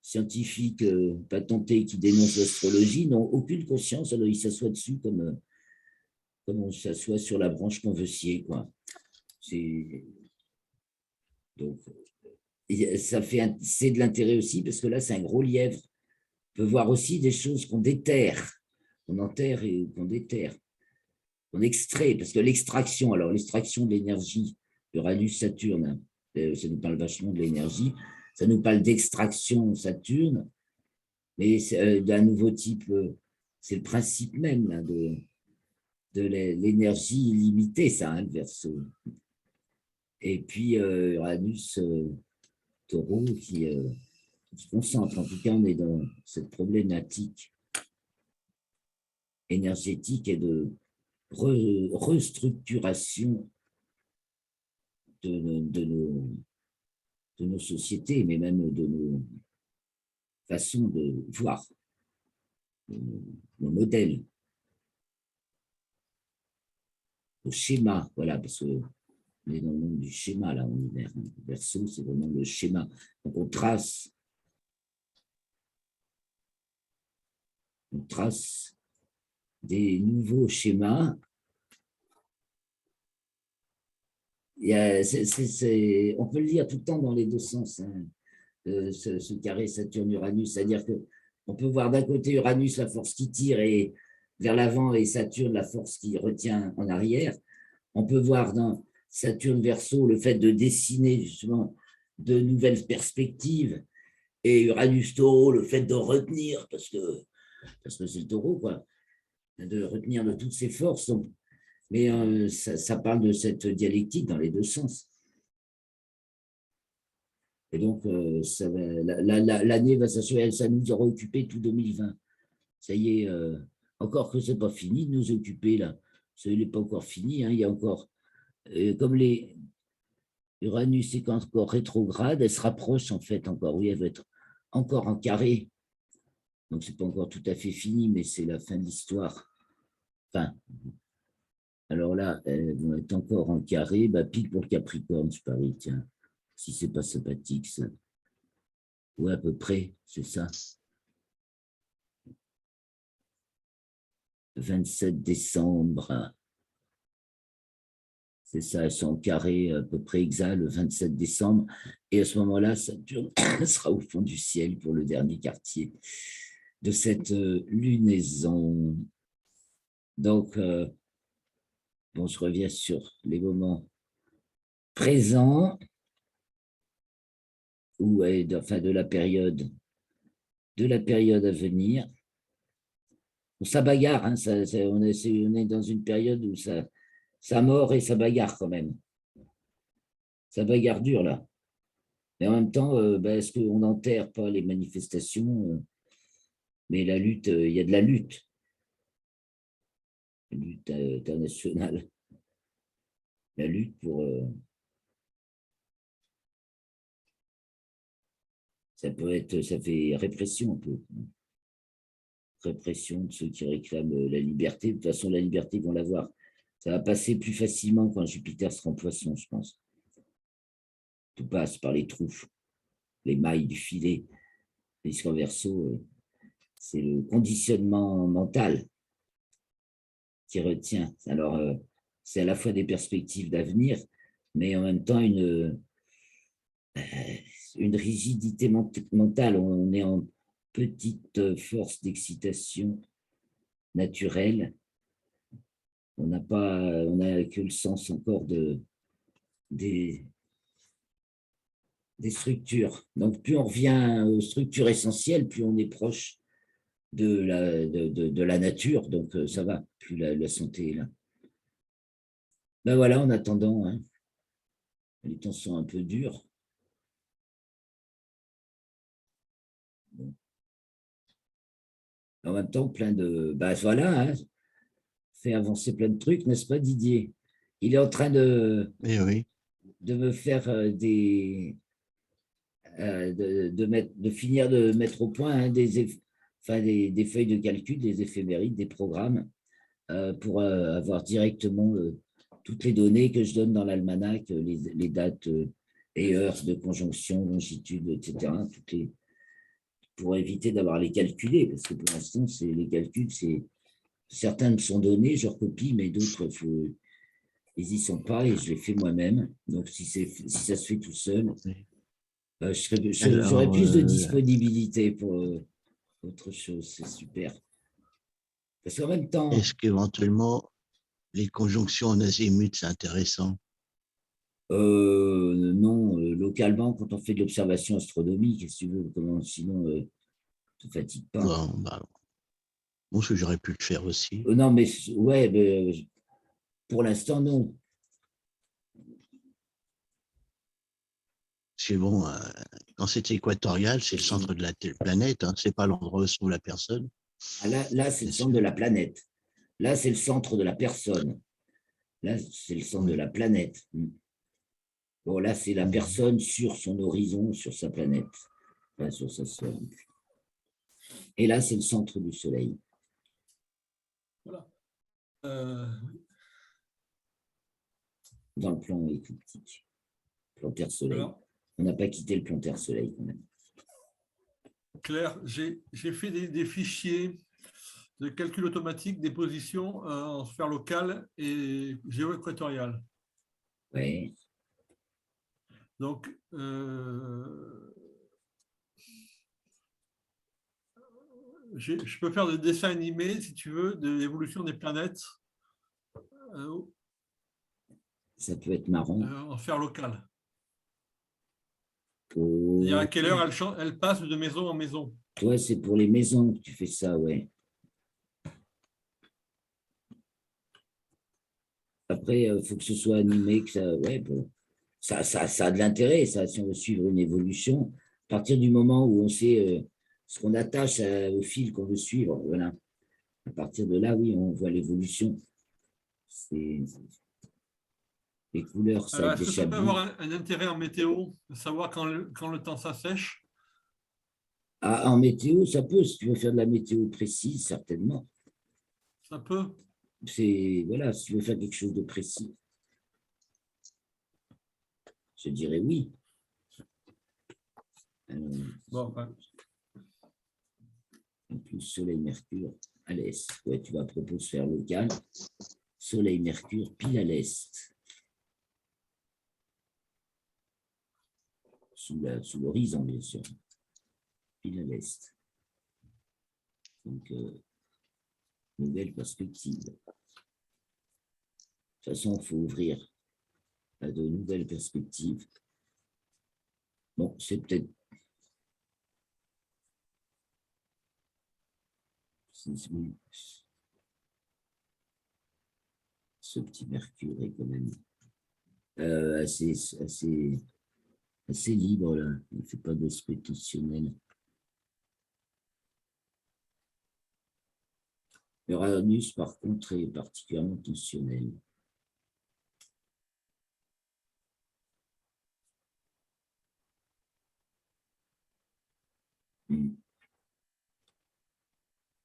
scientifiques patentés qui dénoncent l'astrologie n'ont aucune conscience, alors ils s'assoient dessus comme on s'assoit sur la branche qu'on veut scier, quoi. Donc, c'est de l'intérêt aussi, parce que là, c'est un gros lièvre. On peut voir aussi des choses qu'on déterre, qu'on enterre et qu'on déterre, qu'on extrait, parce que l'extraction de l'énergie, Uranus-Saturne, ça nous parle vachement de l'énergie, ça nous parle d'extraction Saturne, mais d'un nouveau type, c'est le principe même là, de de l'énergie illimitée, ça, hein, le Verseau. Et puis Uranus, Taureau, qui se concentre. En tout cas, on est dans cette problématique énergétique et de restructuration de nos sociétés, mais même de nos façons de voir, nos modèles, nos schémas, voilà, parce que on est dans le monde du schéma, là, on est Verseau, c'est vraiment le schéma. Donc, on trace des nouveaux schémas. On peut le lire tout le temps dans les deux sens, hein, ce carré Saturne-Uranus, c'est-à-dire qu'on peut voir d'un côté Uranus, la force qui tire et vers l'avant, et Saturne, la force qui retient en arrière. On peut voir dans Saturne Verseau le fait de dessiner justement de nouvelles perspectives, et Uranus Taureau, le fait de retenir, parce que c'est le Taureau, quoi, de retenir de toutes ses forces. Donc, mais ça parle de cette dialectique dans les deux sens. Et donc, l'année va s'achever, ça nous aura occupé tout 2020. Ça y est, encore que ce n'est pas fini de nous occuper, là. Ce n'est pas encore fini, hein, il y a encore, comme les Uranus est encore rétrograde, elle se rapproche en fait encore, oui, elle va être encore en carré. Donc, ce n'est pas encore tout à fait fini, mais c'est la fin de l'histoire. Enfin, alors là, elles vont être encore en carré, bah, pique pour le Capricorne, je parie, tiens, si c'est pas sympathique, ça. Ouais, à peu près, c'est ça. 27 décembre, c'est ça, elles sont en carré à peu près exact le 27 décembre. Et à ce moment-là, Saturne sera au fond du ciel pour le dernier quartier de cette lunaison. Donc, bon, je reviens sur les moments présents, ou enfin de la période à venir. Ça bagarre, hein, on est dans une période où ça mord et ça bagarre quand même. Ça bagarre dur, là. Mais en même temps, est-ce qu'on n'enterre pas les manifestations, mais la lutte, il y a de la lutte internationale. La lutte pour... ça fait répression un peu. Répression de ceux qui réclament la liberté. De toute façon, la liberté, ils vont l'avoir. Ça va passer plus facilement quand Jupiter sera en Poisson, je pense. Tout passe par les trous, les mailles du filet. Puisqu'en Verseau, c'est le conditionnement mental qui retient. Alors, c'est à la fois des perspectives d'avenir, mais en même temps une rigidité mentale. On est en petite force d'excitation naturelle. On n'a que le sens encore des structures. Donc, plus on revient aux structures essentielles, plus on est proche de la nature. Donc, ça va, plus la santé est là. Ben voilà, en attendant, hein, les temps sont un peu durs. Bon. En même temps, plein de... Ben voilà, hein, fait avancer plein de trucs, n'est-ce pas, Didier? Il est en train de me faire de finir de mettre au point, hein, des feuilles de calcul, des éphémérides, des programmes, pour avoir directement toutes les données que je donne dans l'almanach, les dates et heures de conjonction, longitude, etc. Pour éviter d'avoir les calculés, parce que pour l'instant, les calculs, certains me sont donnés, je recopie, mais d'autres, ils n'y sont pas et je les fais moi-même. Donc, si ça se fait tout seul, j'aurais plus de disponibilité pour autre chose, c'est super. Parce qu'en même temps... Est-ce qu'éventuellement, les conjonctions en azimut, c'est intéressant? Non, localement, quand on fait de l'observation astronomique, si tu veux, sinon, ne te fatigue pas. Bon, bah, Bon, ce que j'aurais pu le faire aussi. Non, mais ouais, mais, pour l'instant, non. C'est bon, quand c'est équatorial, c'est le centre de la planète, hein, c'est pas l'endroit où se trouve la personne. Ah, là c'est le Bien centre sûr. de la planète. Là, c'est le centre de la personne. Là, c'est le centre de la planète. Bon, là, c'est la personne sur son horizon, sur sa planète, là, sur sa sphère. Et là, c'est le centre du Soleil. Voilà. Dans le plan écliptique, plan Terre-Soleil. Alors, On n'a pas quitté le plan Terre-Soleil quand même. Claire, j'ai fait des fichiers de calcul automatique des positions en sphère locale et géoéquatoriale. Ouais. Donc, je peux faire des dessins animés, si tu veux, de l'évolution des planètes Ça peut être marrant. en sphère locale. Oh, C'est-à-dire à quelle heure elle passe de maison en maison. toi, c'est pour les maisons que tu fais ça, ouais. Après, il faut que ce soit animé, que ça, ouais, bon, ça a de l'intérêt, ça, si on veut suivre une évolution. À partir du moment où on sait ce qu'on attache au fil qu'on veut suivre, voilà. À partir de là, oui, on voit l'évolution. Les couleurs, ça Alors, aide est-ce des que ça peut chablis. avoir un intérêt en météo, de savoir quand le temps s'assèche? Ah, en météo, ça peut, si tu veux faire de la météo précise, certainement. Ça peut. C'est, voilà, si tu veux faire quelque chose de précis, je dirais oui. Bon, enfin, En plus, Soleil-Mercure à l'est. Ouais, tu vas à propos de sphère locale. Soleil-Mercure pile à l'est. Sous l'horizon, bien sûr. Pile à l'est. Donc, nouvelle perspective. De toute façon, il faut ouvrir à de nouvelles perspectives. Bon, c'est peut-être. Ce petit Mercure est quand même assez libre, là. Il ne fait pas d'aspect tensionnel. Uranus, par contre, est particulièrement tensionnel.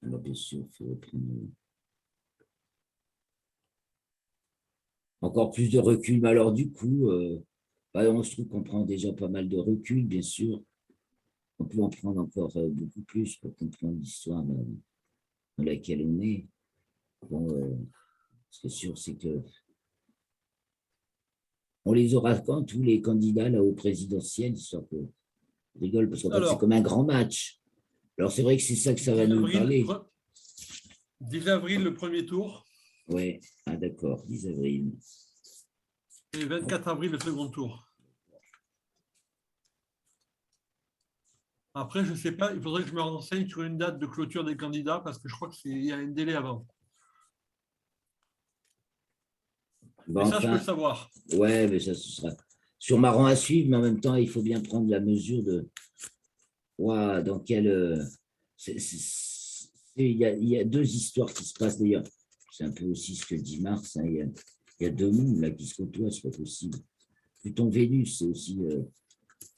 Alors, bien sûr, il faut prendre encore plus de recul. Mais alors, du coup, je trouve qu'on prend déjà pas mal de recul, bien sûr. On peut en prendre encore beaucoup plus pour comprendre l'histoire dans laquelle on est. Bon, ce qui est sûr, c'est que on les aura quand tous les candidats là au présidentiel, histoire que je rigole, parce qu'en fait, c'est alors, comme un grand match. Alors, c'est vrai que c'est ça que ça va 10 nous avril, parler. 10 avril, le premier tour, Oui, ah, d'accord, 10 avril. et 24 avril, le second tour. Après, je ne sais pas, il faudrait que je me renseigne sur une date de clôture des candidats parce que je crois qu'il y a un délai avant. Bon, Mais ça, je peux le enfin, savoir. ouais, mais ça, ce sera sur marrant à suivre, mais en même temps, il faut bien prendre la mesure de dans quelle. Il y a deux histoires qui se passent d'ailleurs. C'est un peu aussi ce que dit Mars. Hein, il y a deux mondes là qui se côtoient, c'est pas possible. Pluton-Vénus, c'est aussi.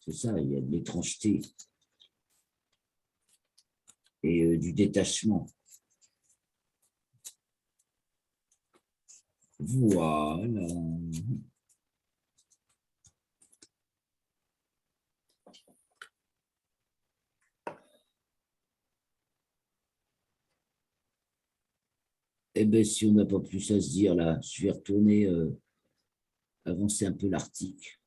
C'est ça, il y a de l'étrangeté et du détachement. Voilà. Eh bien, si on n'a pas plus à se dire là, je vais retourner avancer un peu l'article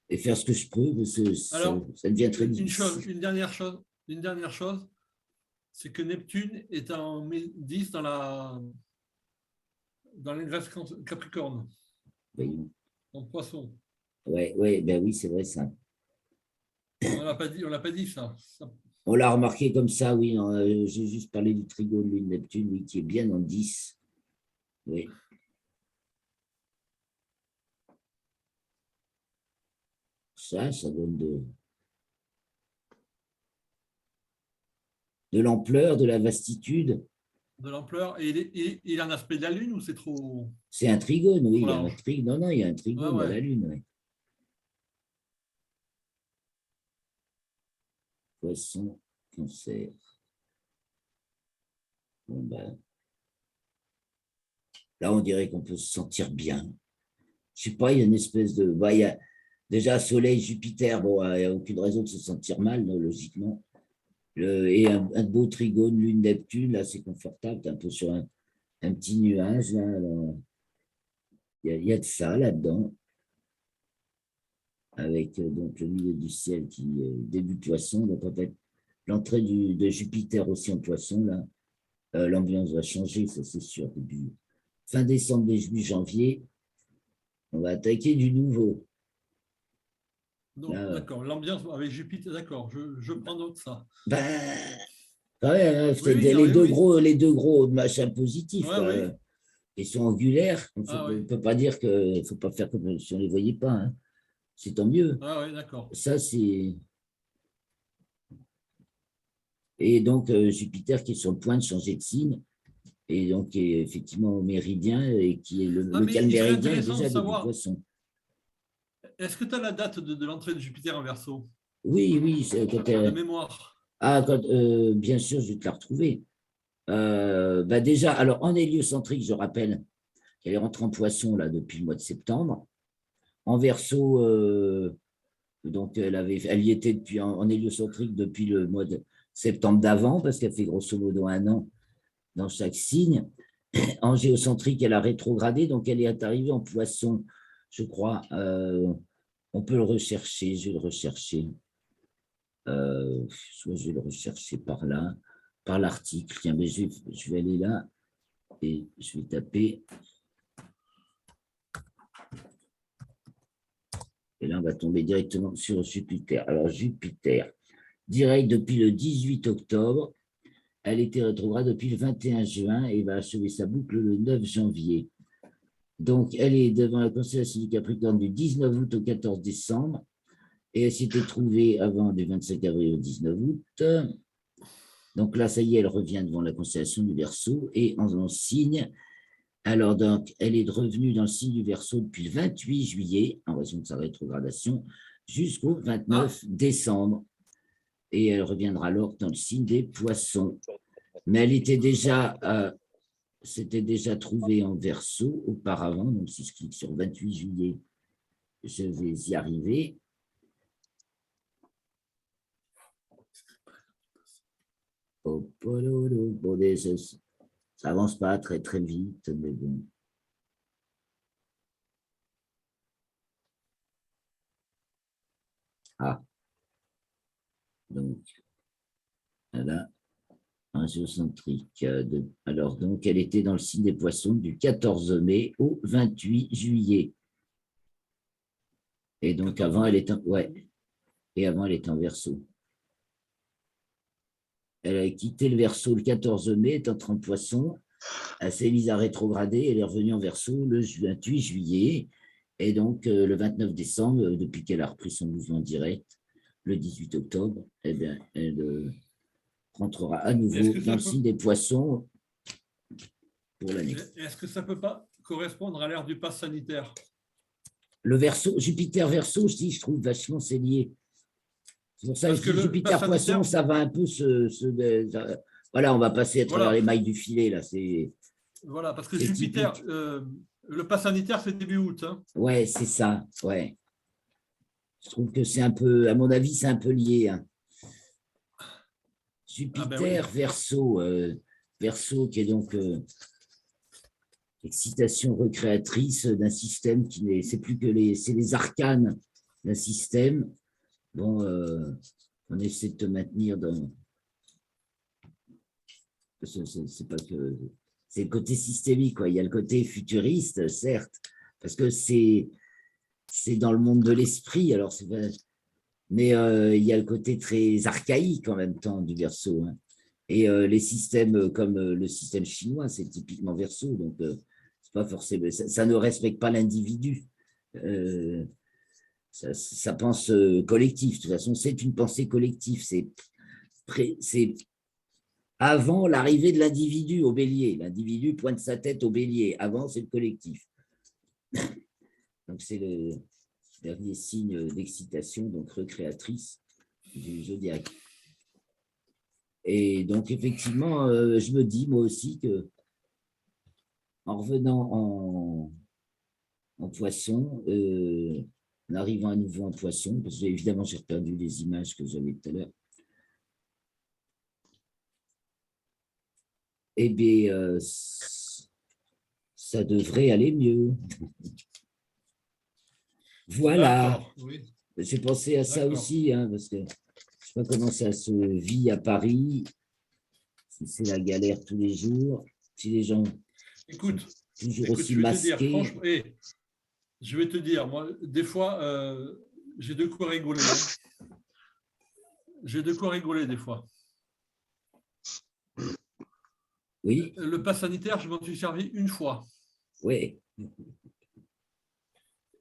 et faire ce que je peux, parce que Alors, ça devient très difficile. une dernière chose, c'est que Neptune est en 10 dans l'ingresse Capricorne, Voyons. en poisson. Ouais, ouais, ben oui, c'est vrai ça. On l'a pas dit ça. On l'a remarqué comme ça, oui. J'ai juste parlé du trigone Lune-Neptune, oui, qui est bien en 10. Oui. Ça donne de l'ampleur, de la vastitude. De l'ampleur. Et il a un aspect de la Lune ou c'est trop, C'est un trigone, oui. trop Il y a un large? trigone. Non, il y a un Ah trigone à ouais. la Lune, oui. Poisson, cancer. Bon, ben, là, on dirait qu'on peut se sentir bien. Je sais pas, il y a une espèce de. Bah, il y a déjà Soleil, Jupiter, bon, il n'y a aucune raison de se sentir mal, non, logiquement. Et un beau trigone, Lune, Neptune, là, c'est confortable, t'es un peu sur un petit nuage, là. Alors, il y a de ça là-dedans, avec donc le milieu du ciel qui début poisson, donc en fait, l'entrée de Jupiter aussi en poisson, là, l'ambiance va changer, ça c'est sûr. Début, fin décembre, début janvier, on va attaquer du nouveau. Donc, Là, d'accord. L'ambiance avec Jupiter, d'accord. Je prends note de ça. ben, ouais, Oui, c'est oui, non, oui, oui. les deux gros machins positifs, Ouais, quoi. oui. Ils sont angulaires. On Ah ne oui. peut pas dire qu'il ne faut pas faire comme si on ne les voyait pas, hein. C'est tant mieux. Ah oui, d'accord. Ça, c'est. Et donc, Jupiter qui est sur le point de changer de signe, et donc qui est effectivement au méridien, et qui est Ah, mais lequel il serait méridien est intéressant de déjà début savoir, poisson. est-ce que tu as la date de l'entrée de Jupiter en Verseau, Oui, oui, de mémoire? bien sûr, je vais te la retrouver. Bah déjà, alors en héliocentrique, je rappelle qu'elle est rentrée en poisson là, depuis le mois de septembre. En verso, donc elle y était depuis, en héliocentrique depuis le mois de septembre d'avant, parce qu'elle fait grosso modo un an dans chaque signe. En géocentrique, elle a rétrogradé, donc elle est arrivée en poisson, je crois. On peut le rechercher, je vais le rechercher. Soit je vais le rechercher par là, par l'article. Tiens, mais je vais aller là et je vais taper. Et là, on va tomber directement sur Jupiter. Alors, Jupiter, direct depuis le 18 octobre. Elle était rétrograde depuis le 21 juin et va achever sa boucle le 9 janvier. Donc, elle est devant la constellation du Capricorne du 19 août au 14 décembre. Et elle s'était trouvée avant du 25 avril au 19 août. Donc là, ça y est, elle revient devant la constellation du Verseau et en signe. Alors, donc, elle est revenue dans le signe du Verseau depuis le 28 juillet, en raison de sa rétrogradation, jusqu'au 29 décembre. Et elle reviendra alors dans le signe des Poissons. Mais elle était déjà, s'était déjà trouvée en Verseau auparavant. Donc, si je clique sur 28 juillet, je vais y arriver. Bon, ça avance pas très très vite, mais bon. Ah, donc, voilà, un géocentrique. Alors, donc, elle était dans le signe des Poissons du 14 mai au 28 juillet. Et donc, avant, elle est en, ouais, et avant, elle est en Verseau. Elle a quitté le Verseau le 14 mai, est entrée en Poisson. Elle s'est mise à rétrograder. Elle est revenue en Verseau le 28 juillet. Et donc, le 29 décembre, depuis qu'elle a repris son mouvement direct, le 18 octobre, eh bien, elle rentrera à nouveau dans le signe des Poissons pour l'année. Est-ce que ça ne peut pas correspondre à l'ère du pass sanitaire? Le Verseau, Jupiter Verseau, je trouve vachement c'est lié. C'est pour ça que si Jupiter Poisson, ça va un peu voilà, on va passer à travers les mailles du filet là. Voilà, parce que Jupiter, le pass sanitaire, c'est début août. Hein. Ouais, c'est ça. Ouais. Je trouve que c'est un peu, à mon avis, c'est un peu lié. Hein. Jupiter Verseau, Verseau qui est donc excitation recréatrice d'un système qui n'est, c'est plus que c'est les arcanes d'un système. Bon, on essaie de te maintenir dans. C'est pas que. C'est le côté systémique, quoi. Il y a le côté futuriste, certes, parce que c'est dans le monde de l'esprit. Alors, Mais il y a le côté très archaïque en même temps du Verseau, hein. Et les systèmes comme le système chinois, c'est typiquement Verseau, donc c'est pas forcément, ça ne respecte pas l'individu. Euh, ça pense collectif. De toute façon, c'est une pensée collective. C'est avant l'arrivée de l'individu au bélier. L'individu pointe sa tête au bélier. Avant, c'est le collectif. Donc, c'est le dernier signe d'excitation, donc recréatrice du zodiaque. Et donc, effectivement, je me dis, moi aussi, que en revenant en poisson, en arrivant à nouveau en poisson, parce que évidemment, j'ai perdu les images que j'avais tout à l'heure, eh bien, ça devrait aller mieux. Voilà. Oui. J'ai pensé à ça aussi, hein, parce que je ne sais pas comment ça se vit à Paris, si c'est la galère tous les jours, si les gens Écoute, sont toujours aussi je vais masqués. te dire, franchement, je vais te dire, moi, des fois, j'ai de quoi rigoler. Hein. J'ai de quoi rigoler des fois. Oui. Le pass sanitaire, je m'en suis servi une fois. Oui.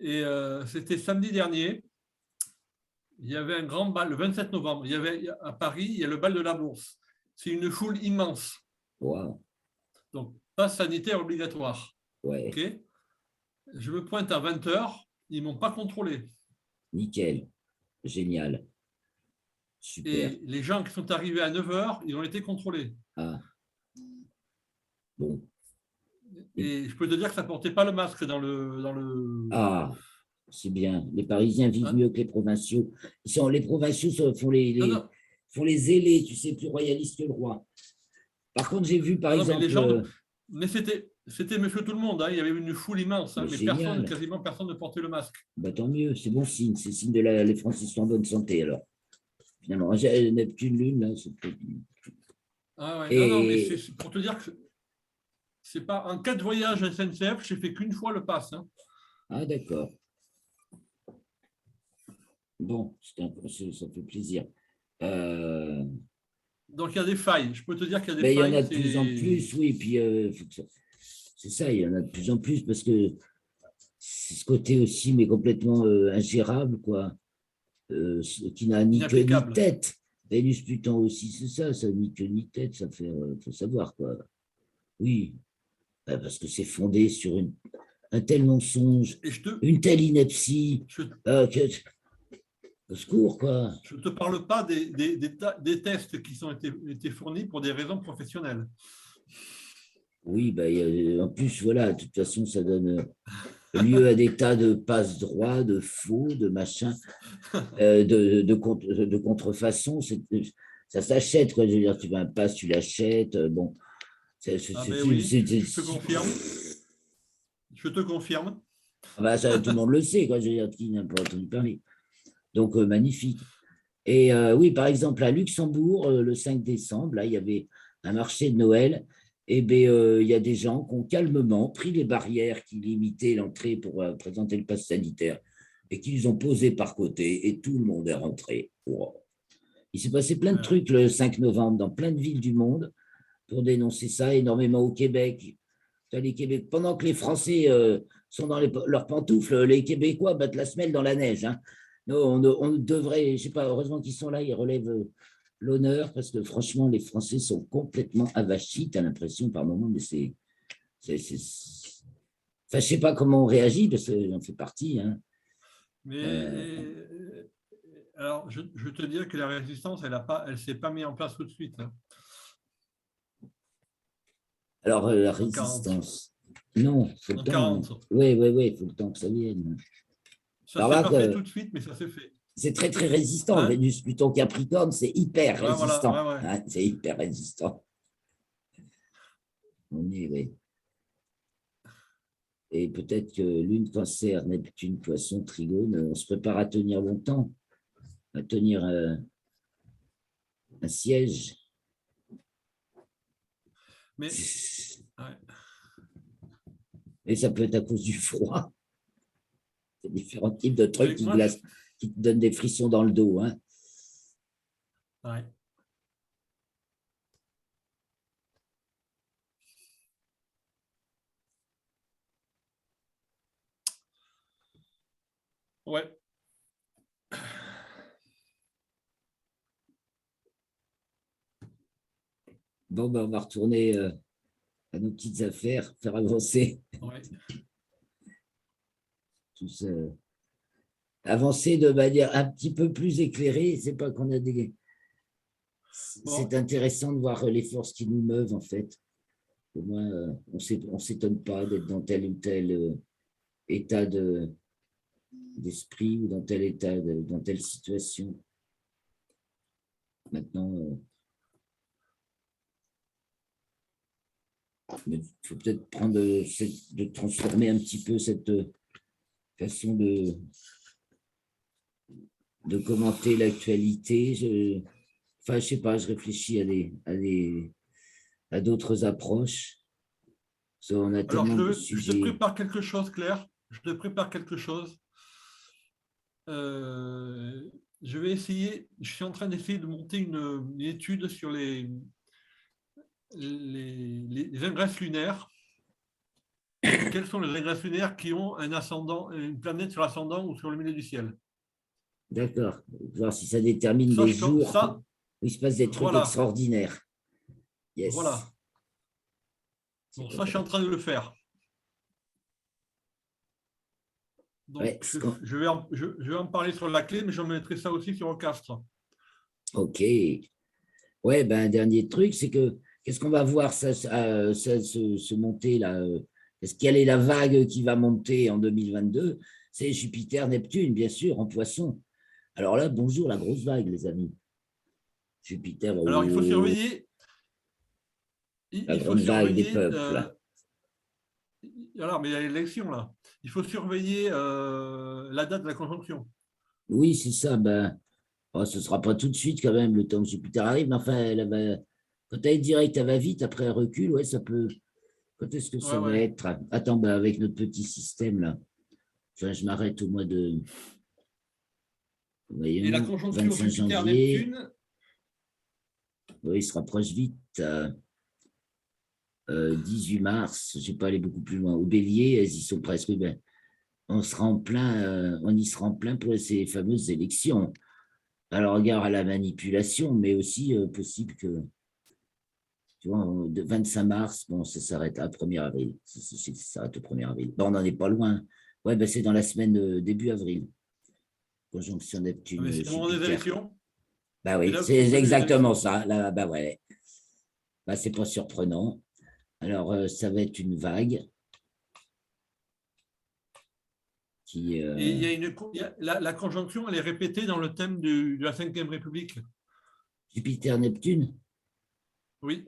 Et c'était samedi dernier. Il y avait un grand bal, le 27 novembre. Il y avait à Paris, il y a le bal de la Bourse. C'est une foule immense. Wow. Donc, pass sanitaire obligatoire. Ouais. Okay, je me pointe à 20h. Ils ne m'ont pas contrôlé. Nickel. Génial. Super. Et les gens qui sont arrivés à 9h, ils ont été contrôlés. Ah. Bon. Et je peux te dire que ça ne portait pas le masque dans le... Ah, c'est bien. Les Parisiens vivent mieux que les provinciaux. Les provinciaux font font les zélés, tu sais, plus royalistes que le roi. Par contre, j'ai vu, par exemple... Mais les gens, mais c'était monsieur tout le monde. Hein. Il y avait une foule immense. Hein, mais quasiment personne ne portait le masque. Bah, tant mieux, c'est bon signe. C'est signe de les Français sont en bonne santé, alors. Finalement, Neptune, Lune, là, c'est peut-être... Ah ouais, non, mais c'est pour te dire que c'est pas en cas de voyage SNCF, j'ai fait qu'une fois le pass. Hein. Ah, d'accord. Bon, ça fait plaisir. Donc, il y a des failles. Je peux te dire qu'il y a des failles. Il y en a de plus en plus, oui. Puis, c'est ça, il y en a de plus en plus parce que c'est ce côté aussi, mais complètement ingérable, quoi. Qui n'a ni queue ni tête. Vénus Pluton aussi, c'est ça, ça ni queue ni tête, ça fait, faut savoir, quoi. Oui, parce que c'est fondé sur un tel mensonge, une telle ineptie, au secours, quoi. Je ne te parle pas des tests qui ont été fournis pour des raisons professionnelles. Oui, en plus, voilà, de toute façon, ça donne lieu à des tas de passe droits, de faux, de machin, de contrefaçon. Ça s'achète, quoi. Je veux dire, tu veux un passe, tu l'achètes. Bon, je te confirme. Je te confirme. Ça, tout le monde le sait, quoi. Je veux dire, qui n'a pas entendu parler. Donc, magnifique. Et oui, par exemple, à Luxembourg, le 5 décembre, là, il y avait un marché de Noël. Et bien, il y a des gens qui ont calmement pris les barrières qui limitaient l'entrée pour présenter le pass sanitaire et qui les ont posées par côté et tout le monde est rentré. Wow. Il s'est passé plein de trucs le 5 novembre dans plein de villes du monde pour dénoncer ça, énormément au Québec. Pendant que les Français sont dans leurs pantoufles, les Québécois battent la semelle dans la neige. Hein. On devrait, je ne sais pas, heureusement qu'ils sont là, ils relèvent l'honneur, parce que franchement, les Français sont complètement avachis, tu as l'impression par moments, mais c'est... Enfin, je ne sais pas comment on réagit, parce qu'on fait partie. Hein. Mais alors, je te dis que la résistance, elle ne s'est pas mise en place tout de suite. Hein. Alors, la résistance... Non, il faut le temps. Oui, il faut le temps que ça vienne. Ça ne s'est pas fait tout de suite, mais ça s'est fait. C'est très, très résistant. Hein? Vénus, Pluton, Capricorne, c'est hyper résistant. Voilà, hein, c'est hyper résistant. On est, oui. Et peut-être que Lune, Cancer, Neptune, Poisson, Trigone, on se prépare à tenir longtemps, à tenir un siège. Mais, Et ça peut être à cause du froid. C'est différents types de trucs qui glacent. qui te donne des frissons dans le dos. Hein. Ouais. Ouais. Bon, ben, on va retourner à nos petites affaires, faire avancer Ouais. tout ça. Avancer de manière un petit peu plus éclairée. C'est pas qu'on a des. C'est Bon. intéressant de voir les forces qui nous meuvent, en fait. Au moins, on ne s'étonne pas d'être dans tel ou tel état d'esprit ou dans tel état, dans telle situation. Maintenant, il faut peut-être prendre de transformer un petit peu cette façon de commenter l'actualité. Enfin, je sais pas, je réfléchis à d'autres approches. On a Alors, tellement de je te sujets. prépare quelque chose, Claire. Je te prépare quelque chose. Je vais essayer, je suis en train d'essayer de monter une étude sur les ingresses lunaires. Quels sont les ingresses lunaires qui ont un ascendant, une planète sur l'ascendant ou sur le milieu du ciel? D'accord. Voir si ça détermine Ça, les jours où il se passe des trucs voilà, extraordinaires. Yes. voilà. Bon, ça, je suis en train de le faire. Donc, Ouais, je vais en parler sur la clé, mais je mettrai ça aussi sur Ocastre. ok. Ouais, ben, un dernier truc, c'est que qu'est-ce qu'on va voir ça se monter là quelle est la vague qui va monter en 2022? C'est Jupiter-Neptune, bien sûr, en poisson. Alors là, bonjour la grosse vague, les amis. Jupiter, Alors, il faut surveiller. la Il faut grande vague des surveiller. peuples. Alors, mais il y a l'élection là. Il faut surveiller la date de la conjonction. Oui, c'est ça. Ben, oh, ce ne sera pas tout de suite quand même, le temps que Jupiter arrive, mais enfin, quand elle est directe, elle va vite, après elle recule, ouais, ça peut. Quand est-ce que Ouais, ça va ouais. être? Attends, ben, avec notre petit système là. Enfin, je m'arrête au mois de. Et la Voyons, conjonction 25 janvier. Jupiter-Neptune, Oui, il se rapproche vite. 18 mars, je ne vais pas aller beaucoup plus loin. Au Bélier, elles y sont presque. Ben, on sera en plein, on y sera en plein pour ces fameuses élections. Alors, regarde à la manipulation, mais aussi possible que, tu vois, de 25 mars, bon, ça s'arrête à 1er avril. Ça s'arrête au 1er avril. Bon, on n'en est pas loin. Ouais, ben, c'est dans la semaine début avril. Conjonction c'est le moment des Neptune-Jupiter. élections. Bah C'est oui, là qu'il c'est faut mener les exactement élections. ça. Là, bah ouais. Bah, c'est pas surprenant. Alors, ça va être une vague qui. Et la conjonction, elle est répétée dans le thème de la Ve République. Jupiter-Neptune. Oui.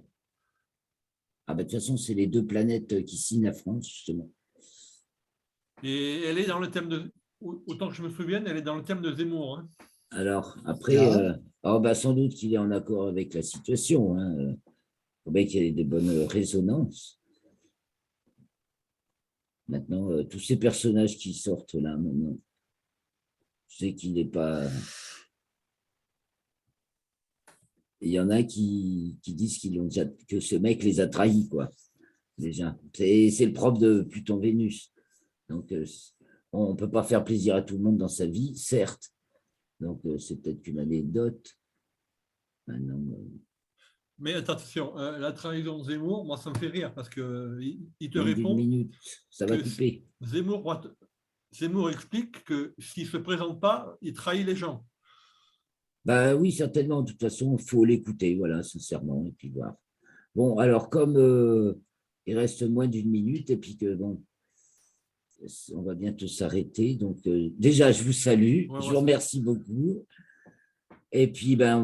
Ah, bah, de toute façon, c'est les deux planètes qui signent la France, justement. Et elle est dans le thème de. Autant que je me souvienne, elle est dans le thème de Zemmour. Hein. Alors, après, bah, sans doute qu'il est en accord avec la situation. Il faut bien qu'il y ait des bonnes résonances. Maintenant, tous ces personnages qui sortent là, maintenant, je sais qu'il n'est pas. Il y en a qui disent que ce mec les a trahis, quoi. Déjà. C'est le propre de Pluton-Vénus. Donc, on ne peut pas faire plaisir à tout le monde dans sa vie, certes. Donc, c'est peut-être qu'une anecdote. Maintenant, Mais attention, la trahison de Zemmour, moi, ça me fait rire parce qu'il te moins d'une répond minute, ça va que couper. Zemmour explique que s'il ne se présente pas, il trahit les gens. Bah oui, certainement. De toute façon, il faut l'écouter, voilà, sincèrement, et puis voir. Bon, alors, comme il reste moins d'une minute, et puis que, bon, on va bientôt s'arrêter. Donc, déjà, je vous salue, Ouais, je ouais, vous remercie beaucoup. Et puis, ben,